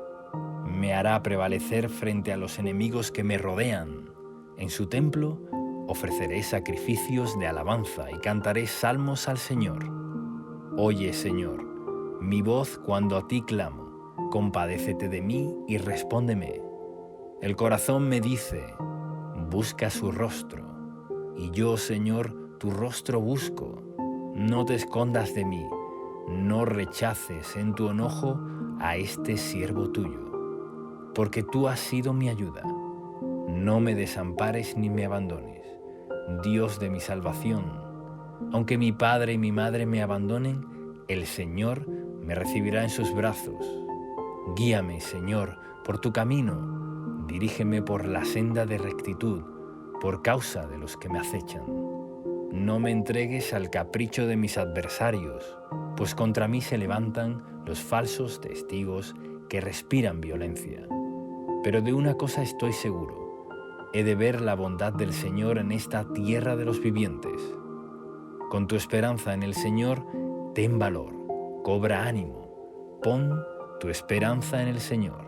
Me hará prevalecer frente a los enemigos que me rodean. En su templo ofreceré sacrificios de alabanza y cantaré salmos al Señor. Oye, Señor, mi voz cuando a ti clamo. Compadécete de mí y respóndeme. El corazón me dice: busca su rostro. Y yo, Señor, tu rostro busco. No te escondas de mí, no rechaces en tu enojo a este siervo tuyo, porque tú has sido mi ayuda. No me desampares ni me abandones, Dios de mi salvación. Aunque mi padre y mi madre me abandonen, el Señor me recibirá en sus brazos. Guíame, Señor, por tu camino, dirígeme por la senda de rectitud, por causa de los que me acechan. No me entregues al capricho de mis adversarios, pues contra mí se levantan los falsos testigos que respiran violencia. Pero de una cosa estoy seguro: he de ver la bondad del Señor en esta tierra de los vivientes. Con tu esperanza en el Señor, ten valor. cobra ánimo, pon tu esperanza en el Señor.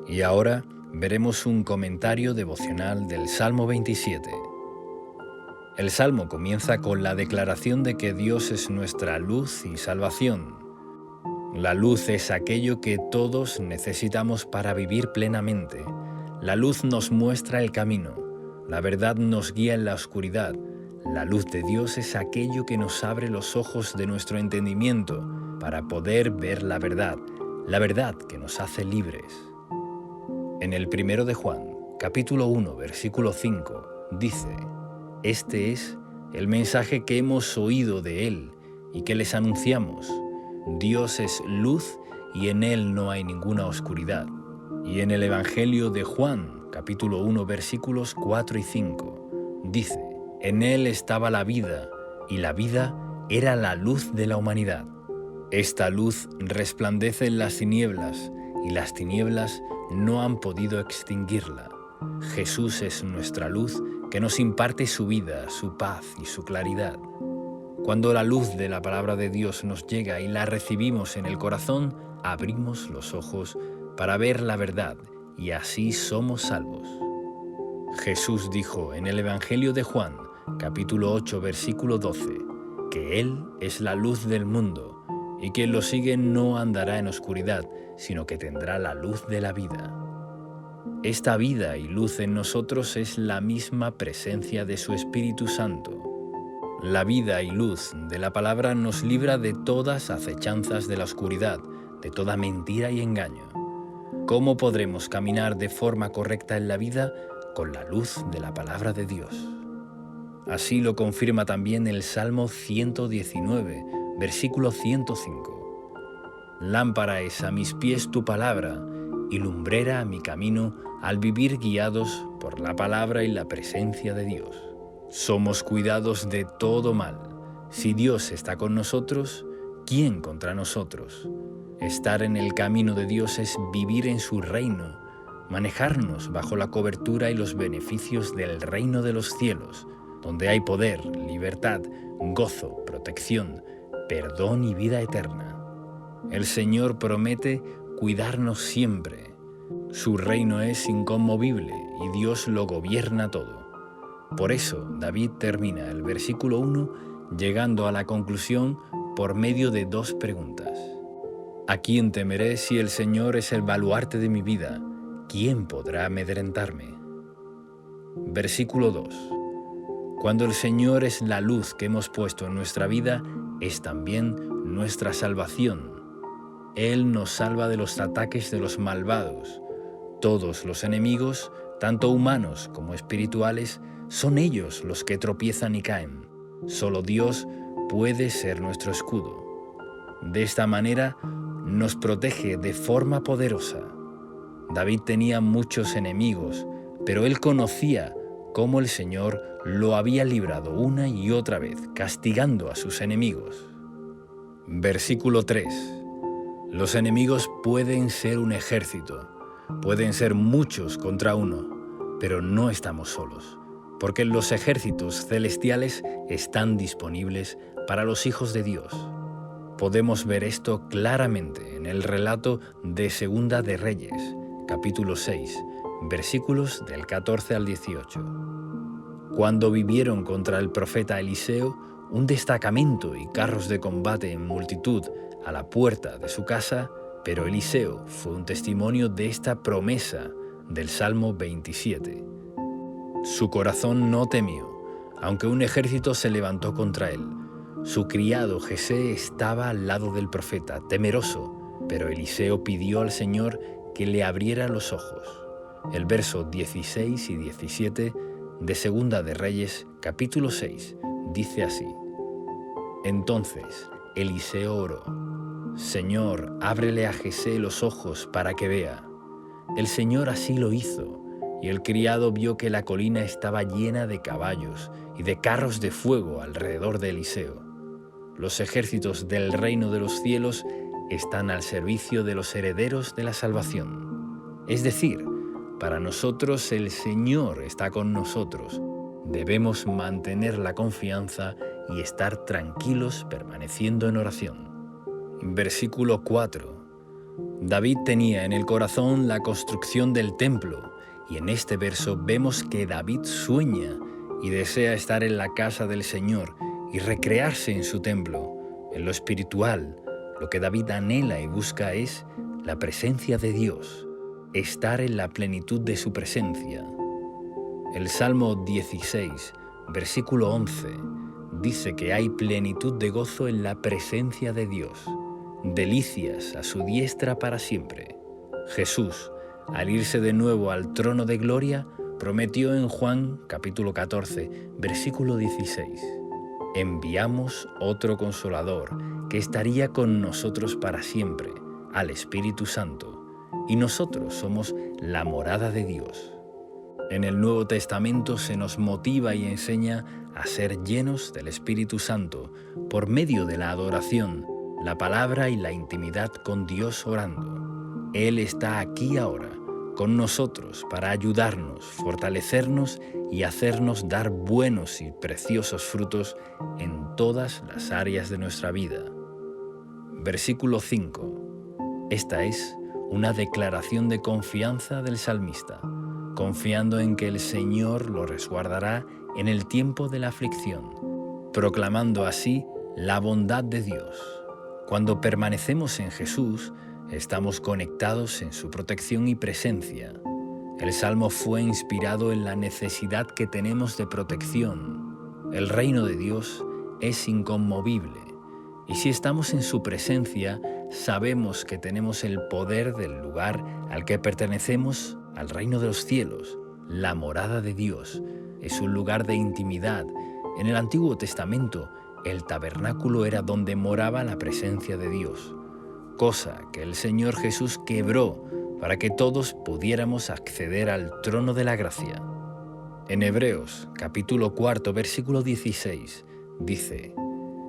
Y ahora veremos un comentario devocional del Salmo 27. El Salmo comienza con la declaración de que Dios es nuestra luz y salvación. La luz es aquello que todos necesitamos para vivir plenamente. La luz nos muestra el camino. La verdad nos guía en la oscuridad. La luz de Dios es aquello que nos abre los ojos de nuestro entendimiento para poder ver la verdad que nos hace libres. En el 1 de Juan, capítulo 1, versículo 5, dice: Este es el mensaje que hemos oído de Él y que les anunciamos. Dios es luz y en Él no hay ninguna oscuridad. Y en el Evangelio de Juan, capítulo 1, versículos 4 y 5, dice: En Él estaba la vida, y la vida era la luz de la humanidad. Esta luz resplandece en las tinieblas, y las tinieblas no han podido extinguirla. Jesús es nuestra luz que nos imparte su vida, su paz y su claridad. Cuando la luz de la palabra de Dios nos llega y la recibimos en el corazón, abrimos los ojos para ver la verdad y así somos salvos. Jesús dijo en el Evangelio de Juan, capítulo 8, versículo 12, que Él es la luz del mundo y quien lo sigue no andará en oscuridad, sino que tendrá la luz de la vida. Esta vida y luz en nosotros es la misma presencia de su Espíritu Santo. La vida y luz de la palabra nos libra de todas acechanzas de la oscuridad, de toda mentira y engaño. ¿Cómo podremos caminar de forma correcta en la vida? Con la luz de la palabra de Dios. Así lo confirma también el Salmo 119, versículo 105. Lámpara es a mis pies tu palabra y lumbrera a mi camino al vivir guiados por la palabra y la presencia de Dios. Somos cuidados de todo mal. Si Dios está con nosotros, ¿quién contra nosotros? Estar en el camino de Dios es vivir en su reino, manejarnos bajo la cobertura y los beneficios del reino de los cielos, donde hay poder, libertad, gozo, protección, perdón y vida eterna. El Señor promete cuidarnos siempre. Su reino es inconmovible y Dios lo gobierna todo. Por eso David termina el versículo 1 llegando a la conclusión por medio de dos preguntas. ¿A quién temeré si el Señor es el baluarte de mi vida? ¿Quién podrá amedrentarme? Versículo 2. Cuando el Señor es la luz que hemos puesto en nuestra vida, es también nuestra salvación. Él nos salva de los ataques de los malvados. Todos los enemigos, tanto humanos como espirituales, son ellos los que tropiezan y caen. Solo Dios puede ser nuestro escudo. De esta manera, nos protege de forma poderosa. David tenía muchos enemigos, pero él conocía cómo el Señor lo había librado una y otra vez, castigando a sus enemigos. Versículo 3. Los enemigos pueden ser un ejército, pueden ser muchos contra uno, pero no estamos solos, porque los ejércitos celestiales están disponibles para los hijos de Dios. Podemos ver esto claramente en el relato de Segunda de Reyes, capítulo 6, versículos del 14 al 18. Cuando vivieron contra el profeta Eliseo, un destacamento y carros de combate en multitud a la puerta de su casa, pero Eliseo fue un testimonio de esta promesa del Salmo 27. Su corazón no temió, aunque un ejército se levantó contra él. Su criado Jesé estaba al lado del profeta, temeroso, pero Eliseo pidió al Señor que le abriera los ojos. El verso 16 y 17 de Segunda de Reyes, capítulo 6, dice así: Entonces Eliseo oró: Señor, ábrele a Jesé los ojos para que vea. El Señor así lo hizo, y el criado vio que la colina estaba llena de caballos y de carros de fuego alrededor de Eliseo. Los ejércitos del reino de los cielos están al servicio de los herederos de la salvación. Es decir, para nosotros el Señor está con nosotros. Debemos mantener la confianza y estar tranquilos permaneciendo en oración. Versículo 4. David tenía en el corazón la construcción del templo, y en este verso vemos que David sueña y desea estar en la casa del Señor y recrearse en su templo. En lo espiritual, lo que David anhela y busca es la presencia de Dios, estar en la plenitud de su presencia. El Salmo 16, versículo 11, dice que hay plenitud de gozo en la presencia de Dios, delicias a su diestra para siempre. Jesús, al irse de nuevo al trono de gloria, prometió en Juan capítulo 14, versículo 16, enviamos otro Consolador que estaría con nosotros para siempre, al Espíritu Santo, y nosotros somos la morada de Dios. En el Nuevo Testamento se nos motiva y enseña a ser llenos del Espíritu Santo por medio de la adoración, la palabra y la intimidad con Dios orando. Él está aquí ahora, con nosotros, para ayudarnos, fortalecernos y hacernos dar buenos y preciosos frutos en todas las áreas de nuestra vida. Versículo 5. Esta es una declaración de confianza del salmista, confiando en que el Señor lo resguardará en el tiempo de la aflicción, proclamando así la bondad de Dios. Cuando permanecemos en Jesús, estamos conectados en su protección y presencia. El Salmo fue inspirado en la necesidad que tenemos de protección. El reino de Dios es inconmovible, y si estamos en su presencia, sabemos que tenemos el poder del lugar al que pertenecemos, al reino de los cielos. La morada de Dios es un lugar de intimidad. En el Antiguo Testamento, el tabernáculo era donde moraba la presencia de Dios, cosa que el Señor Jesús quebró para que todos pudiéramos acceder al trono de la gracia. En Hebreos, capítulo 4, versículo 16, dice: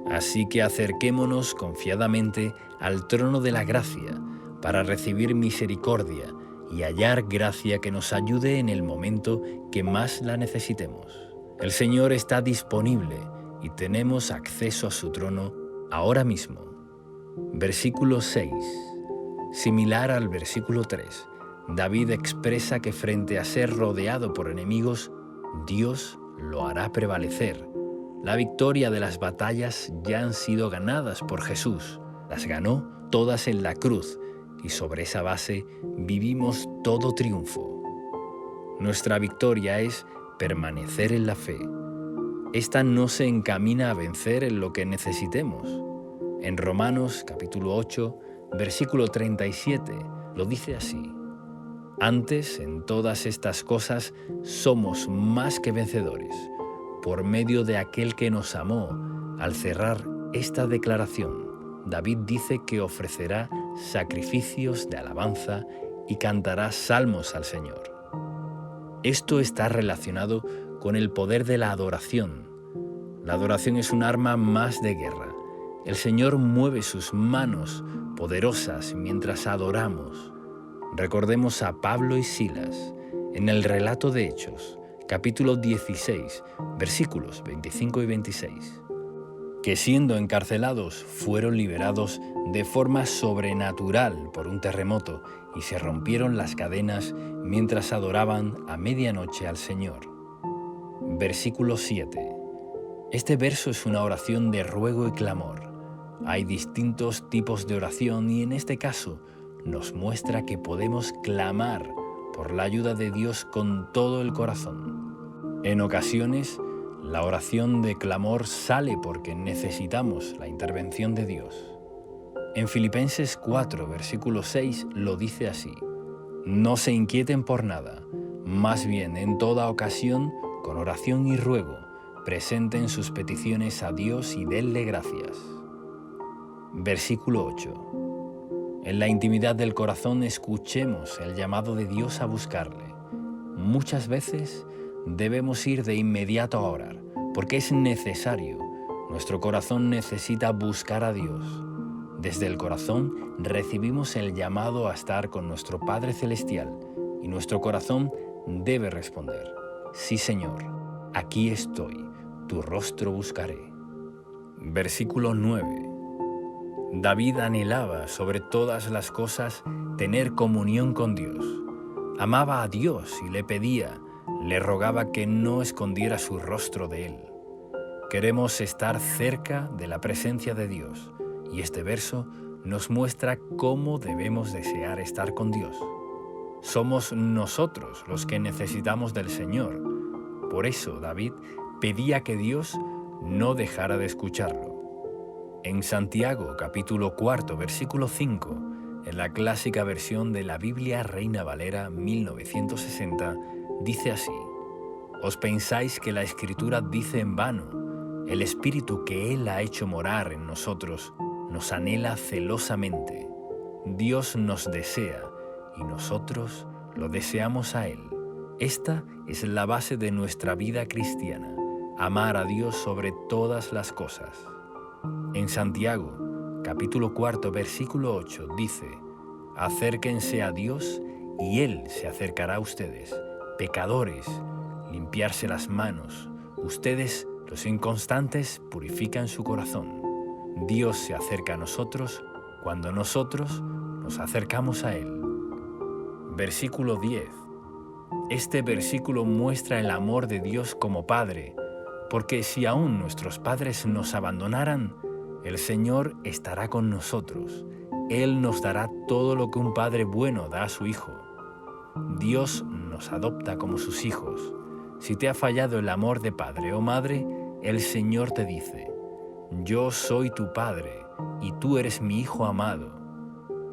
así que acerquémonos confiadamente al trono de la gracia para recibir misericordia y hallar gracia que nos ayude en el momento que más la necesitemos. El Señor está disponible y tenemos acceso a su trono ahora mismo. Versículo 6. Similar al versículo 3, David expresa que frente a ser rodeado por enemigos, Dios lo hará prevalecer. La victoria de las batallas ya han sido ganadas por Jesús. Las ganó todas en la cruz y sobre esa base vivimos todo triunfo. Nuestra victoria es permanecer en la fe. Esta no se encamina a vencer en lo que necesitemos. En Romanos capítulo 8, versículo 37, lo dice así: antes, en todas estas cosas, somos más que vencedores, por medio de aquel que nos amó. Al cerrar esta declaración, David dice que ofrecerá sacrificios de alabanza y cantará salmos al Señor. Esto está relacionado con el poder de la adoración. La adoración es un arma más de guerra. El Señor mueve sus manos poderosas mientras adoramos. Recordemos a Pablo y Silas en el relato de Hechos, capítulo 16, versículos 25 y 26, que siendo encarcelados fueron liberados de forma sobrenatural por un terremoto y se rompieron las cadenas mientras adoraban a medianoche al Señor. Versículo 7. Este verso es una oración de ruego y clamor. Hay distintos tipos de oración y en este caso nos muestra que podemos clamar por la ayuda de Dios con todo el corazón. En ocasiones, la oración de clamor sale porque necesitamos la intervención de Dios. En Filipenses 4, versículo 6 lo dice así: no se inquieten por nada, más bien en toda ocasión, con oración y ruego, presenten sus peticiones a Dios y denle gracias. Versículo 8. En la intimidad del corazón escuchemos el llamado de Dios a buscarle. Muchas veces debemos ir de inmediato a orar, porque es necesario. Nuestro corazón necesita buscar a Dios. Desde el corazón recibimos el llamado a estar con nuestro Padre Celestial y nuestro corazón debe responder: sí, Señor, aquí estoy, tu rostro buscaré. Versículo 9. David anhelaba sobre todas las cosas tener comunión con Dios. Amaba a Dios y le pedía, le rogaba que no escondiera su rostro de él. Queremos estar cerca de la presencia de Dios y este verso nos muestra cómo debemos desear estar con Dios. Somos nosotros los que necesitamos del Señor. Por eso David pedía que Dios no dejara de escucharlo. En Santiago, capítulo 4, versículo 5, en la clásica versión de la Biblia Reina Valera 1960, dice así: «¿Os pensáis que la Escritura dice en vano? El Espíritu que Él ha hecho morar en nosotros nos anhela celosamente. Dios nos desea y nosotros lo deseamos a Él». Esta es la base de nuestra vida cristiana, amar a Dios sobre todas las cosas. En Santiago, capítulo 4, versículo 8, dice: «Acérquense a Dios y Él se acercará a ustedes. Pecadores, limpiarse las manos. Ustedes, los inconstantes, purifican su corazón». Dios se acerca a nosotros cuando nosotros nos acercamos a Él. Versículo 10. Este versículo muestra el amor de Dios como Padre, porque si aún nuestros padres nos abandonaran, el Señor estará con nosotros. Él nos dará todo lo que un padre bueno da a su hijo. Dios nos adopta como sus hijos. Si te ha fallado el amor de padre o madre, el Señor te dice: «Yo soy tu Padre y tú eres mi Hijo amado».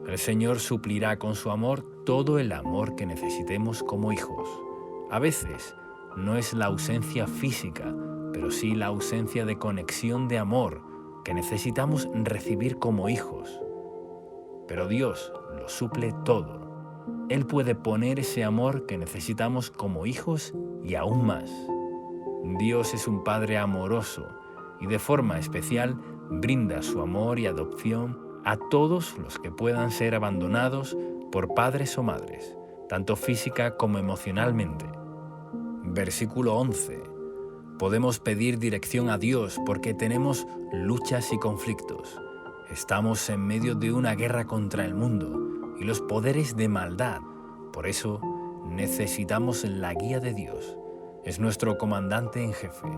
El Señor suplirá con su amor todo el amor que necesitemos como hijos. A veces no es la ausencia física, pero sí la ausencia de conexión de amor que necesitamos recibir como hijos. Pero Dios lo suple todo. Él puede poner ese amor que necesitamos como hijos y aún más. Dios es un Padre amoroso y de forma especial brinda su amor y adopción a todos los que puedan ser abandonados por padres o madres, tanto física como emocionalmente. Versículo 11. Podemos pedir dirección a Dios porque tenemos luchas y conflictos. Estamos en medio de una guerra contra el mundo y los poderes de maldad. Por eso necesitamos la guía de Dios. Es nuestro comandante en jefe.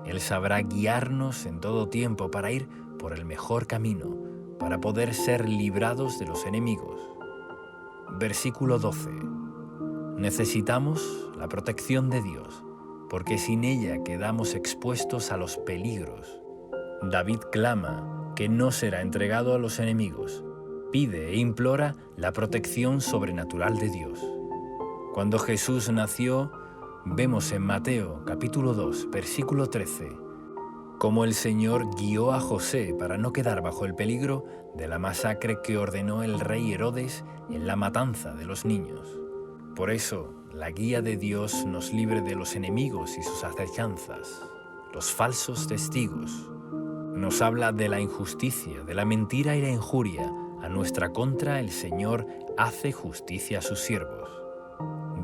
Él sabrá guiarnos en todo tiempo para ir por el mejor camino, para poder ser librados de los enemigos. Versículo 12. Necesitamos la protección de Dios, porque sin ella quedamos expuestos a los peligros. David clama que no será entregado a los enemigos. Pide e implora la protección sobrenatural de Dios. Cuando Jesús nació, vemos en Mateo capítulo 2, versículo 13, cómo el Señor guió a José para no quedar bajo el peligro de la masacre que ordenó el rey Herodes en la matanza de los niños. Por eso, la guía de Dios nos libre de los enemigos y sus acechanzas, los falsos testigos. Nos habla de la injusticia, de la mentira y la injuria. A nuestra contra el Señor hace justicia a sus siervos.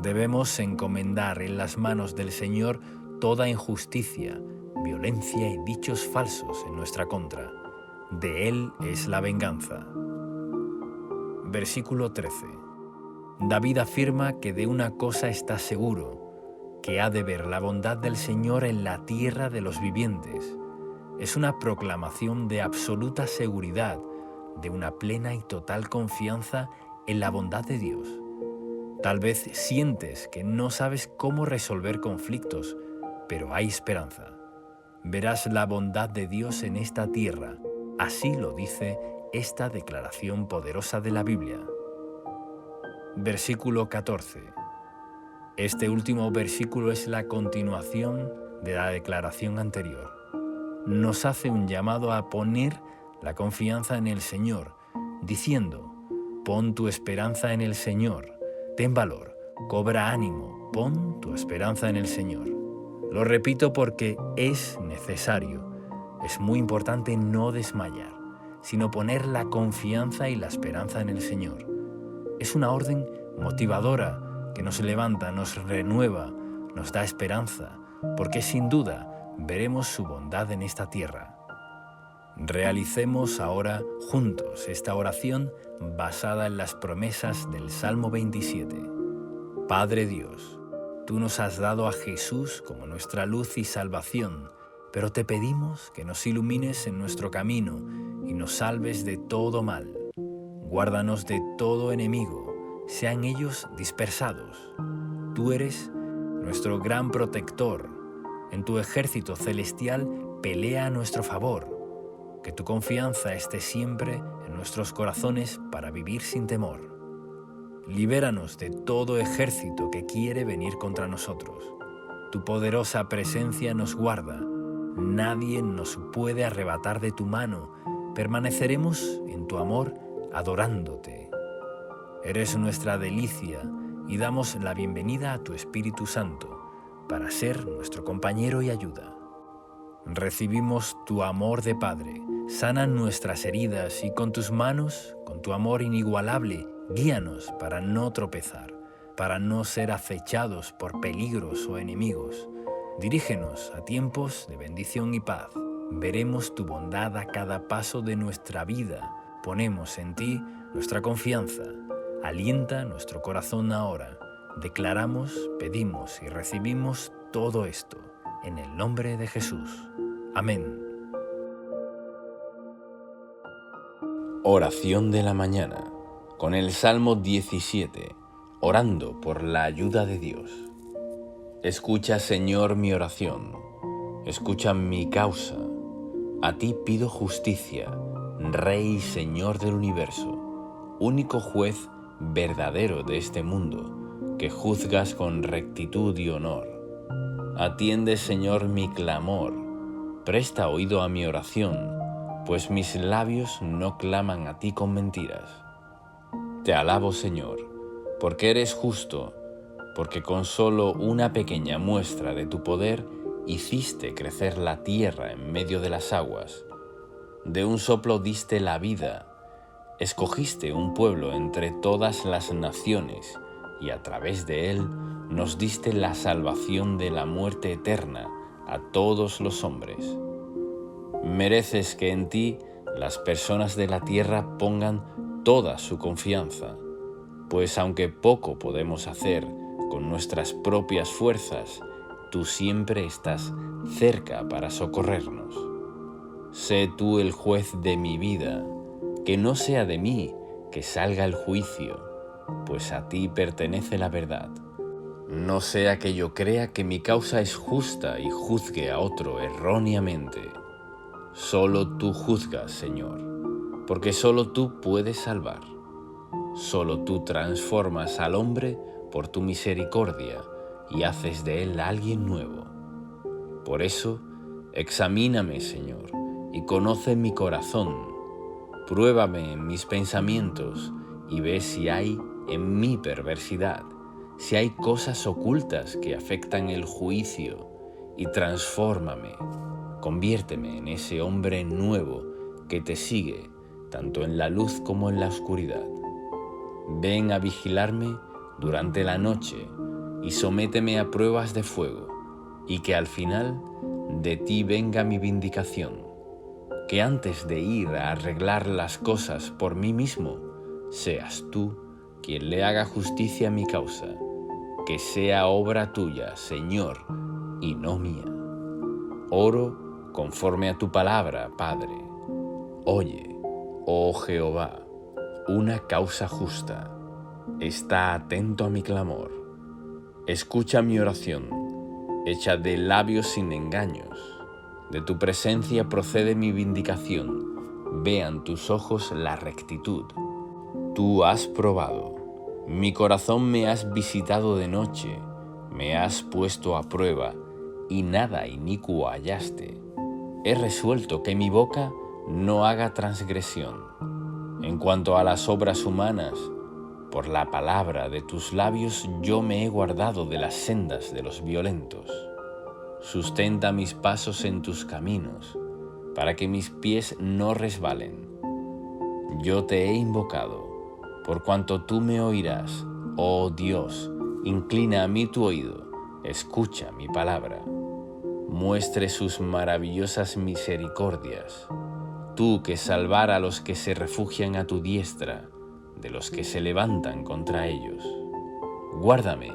Debemos encomendar en las manos del Señor toda injusticia, violencia y dichos falsos en nuestra contra. De Él es la venganza. Versículo 13. David afirma que de una cosa está seguro, que ha de ver la bondad del Señor en la tierra de los vivientes. Es una proclamación de absoluta seguridad, de una plena y total confianza en la bondad de Dios. Tal vez sientes que no sabes cómo resolver conflictos, pero hay esperanza. Verás la bondad de Dios en esta tierra. Así lo dice esta declaración poderosa de la Biblia. Versículo 14. Este último versículo es la continuación de la declaración anterior. Nos hace un llamado a poner la confianza en el Señor, diciendo: pon tu esperanza en el Señor, ten valor, cobra ánimo, pon tu esperanza en el Señor. Lo repito porque es necesario. Es muy importante no desmayar, sino poner la confianza y la esperanza en el Señor. Es una orden motivadora que nos levanta, nos renueva, nos da esperanza, porque sin duda veremos su bondad en esta tierra. Realicemos ahora juntos esta oración basada en las promesas del Salmo 27. Padre Dios, tú nos has dado a Jesús como nuestra luz y salvación, pero te pedimos que nos ilumines en nuestro camino y nos salves de todo mal. Guárdanos de todo enemigo, sean ellos dispersados. Tú eres nuestro gran protector. En tu ejército celestial pelea a nuestro favor. Que tu confianza esté siempre en nuestros corazones para vivir sin temor. Libéranos de todo ejército que quiere venir contra nosotros. Tu poderosa presencia nos guarda. Nadie nos puede arrebatar de tu mano. Permaneceremos en tu amor adorándote. Eres nuestra delicia y damos la bienvenida a tu Espíritu Santo para ser nuestro compañero y ayuda. Recibimos tu amor de Padre, sana nuestras heridas y con tus manos, con tu amor inigualable, guíanos para no tropezar, para no ser acechados por peligros o enemigos. Dirígenos a tiempos de bendición y paz. Veremos tu bondad a cada paso de nuestra vida. Ponemos en ti nuestra confianza. Alienta nuestro corazón ahora. Declaramos, pedimos y recibimos todo esto. En el nombre de Jesús. Amén. Oración de la mañana, con el Salmo 17, orando por la ayuda de Dios. Escucha, Señor, mi oración, escucha mi causa. A ti pido justicia, Rey y Señor del universo, único juez verdadero de este mundo, que juzgas con rectitud y honor. Atiende, Señor, mi clamor, presta oído a mi oración, pues mis labios no claman a ti con mentiras. Te alabo, Señor, porque eres justo, porque con solo una pequeña muestra de tu poder hiciste crecer la tierra en medio de las aguas. De un soplo diste la vida, escogiste un pueblo entre todas las naciones y a través de él nos diste la salvación de la muerte eterna a todos los hombres. Mereces que en ti las personas de la tierra pongan toda su confianza, pues aunque poco podemos hacer con nuestras propias fuerzas, tú siempre estás cerca para socorrernos. Sé tú el juez de mi vida, que no sea de mí que salga el juicio, pues a ti pertenece la verdad. No sea que yo crea que mi causa es justa y juzgue a otro erróneamente. Solo tú juzgas, Señor, porque solo tú puedes salvar. Solo tú transformas al hombre por tu misericordia y haces de él alguien nuevo. Por eso, examíname, Señor, y conoce mi corazón. Pruébame en mis pensamientos y ve si hay en mí perversidad, si hay cosas ocultas que afectan el juicio, y transfórmame. Conviérteme en ese hombre nuevo que te sigue, tanto en la luz como en la oscuridad. Ven a vigilarme durante la noche y sométeme a pruebas de fuego, y que al final de ti venga mi vindicación. Que antes de ir a arreglar las cosas por mí mismo, seas tú quien le haga justicia a mi causa. Que sea obra tuya, Señor, y no mía. Oro conforme a tu palabra, Padre. Oye, oh Jehová, una causa justa. Está atento a mi clamor. Escucha mi oración, hecha de labios sin engaños. De tu presencia procede mi vindicación. Vean tus ojos la rectitud. Tú has probado. Mi corazón me has visitado de noche. Me has puesto a prueba y nada inicuo hallaste. He resuelto que mi boca no haga transgresión. En cuanto a las obras humanas, por la palabra de tus labios yo me he guardado de las sendas de los violentos. Sustenta mis pasos en tus caminos, para que mis pies no resbalen. Yo te he invocado, por cuanto tú me oirás, oh Dios, inclina a mí tu oído, escucha mi palabra. Muestre sus maravillosas misericordias. tú que salvar a los que se refugian a tu diestra, de los que se levantan contra ellos. Guárdame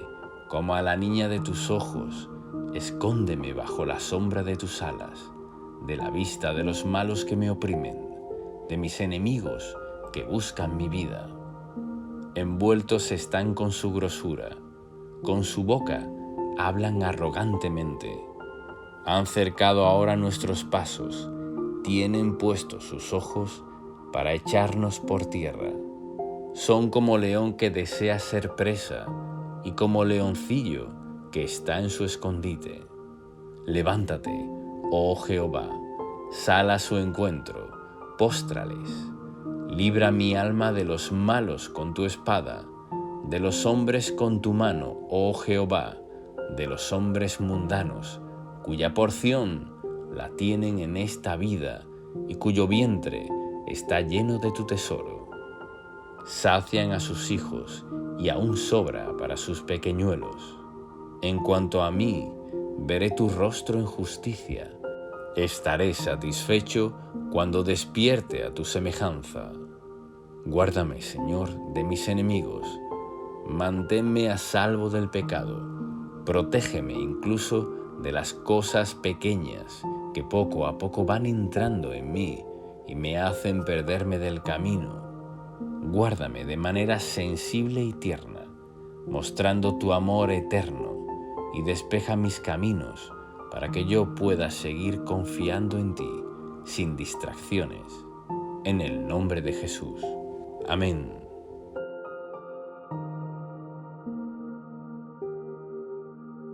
como a la niña de tus ojos, escóndeme bajo la sombra de tus alas, de la vista de los malos que me oprimen, de mis enemigos que buscan mi vida. Envueltos están con su grosura, con su boca hablan arrogantemente. Han cercado ahora nuestros pasos, tienen puestos sus ojos para echarnos por tierra. Son como león que desea ser presa y como leoncillo que está en su escondite. Levántate, oh Jehová, sal a su encuentro, póstrales. Libra mi alma de los malos con tu espada, de los hombres con tu mano, oh Jehová, de los hombres mundanos, cuya porción la tienen en esta vida y cuyo vientre está lleno de tu tesoro. Sacian a sus hijos y aún sobra para sus pequeñuelos. En cuanto a mí, veré tu rostro en justicia. Estaré satisfecho cuando despierte a tu semejanza. Guárdame, Señor, de mis enemigos. Manténme a salvo del pecado. Protégeme incluso de las cosas pequeñas que poco a poco van entrando en mí y me hacen perderme del camino. Guárdame de manera sensible y tierna, mostrando tu amor eterno, y despeja mis caminos para que yo pueda seguir confiando en ti, sin distracciones. En el nombre de Jesús. Amén.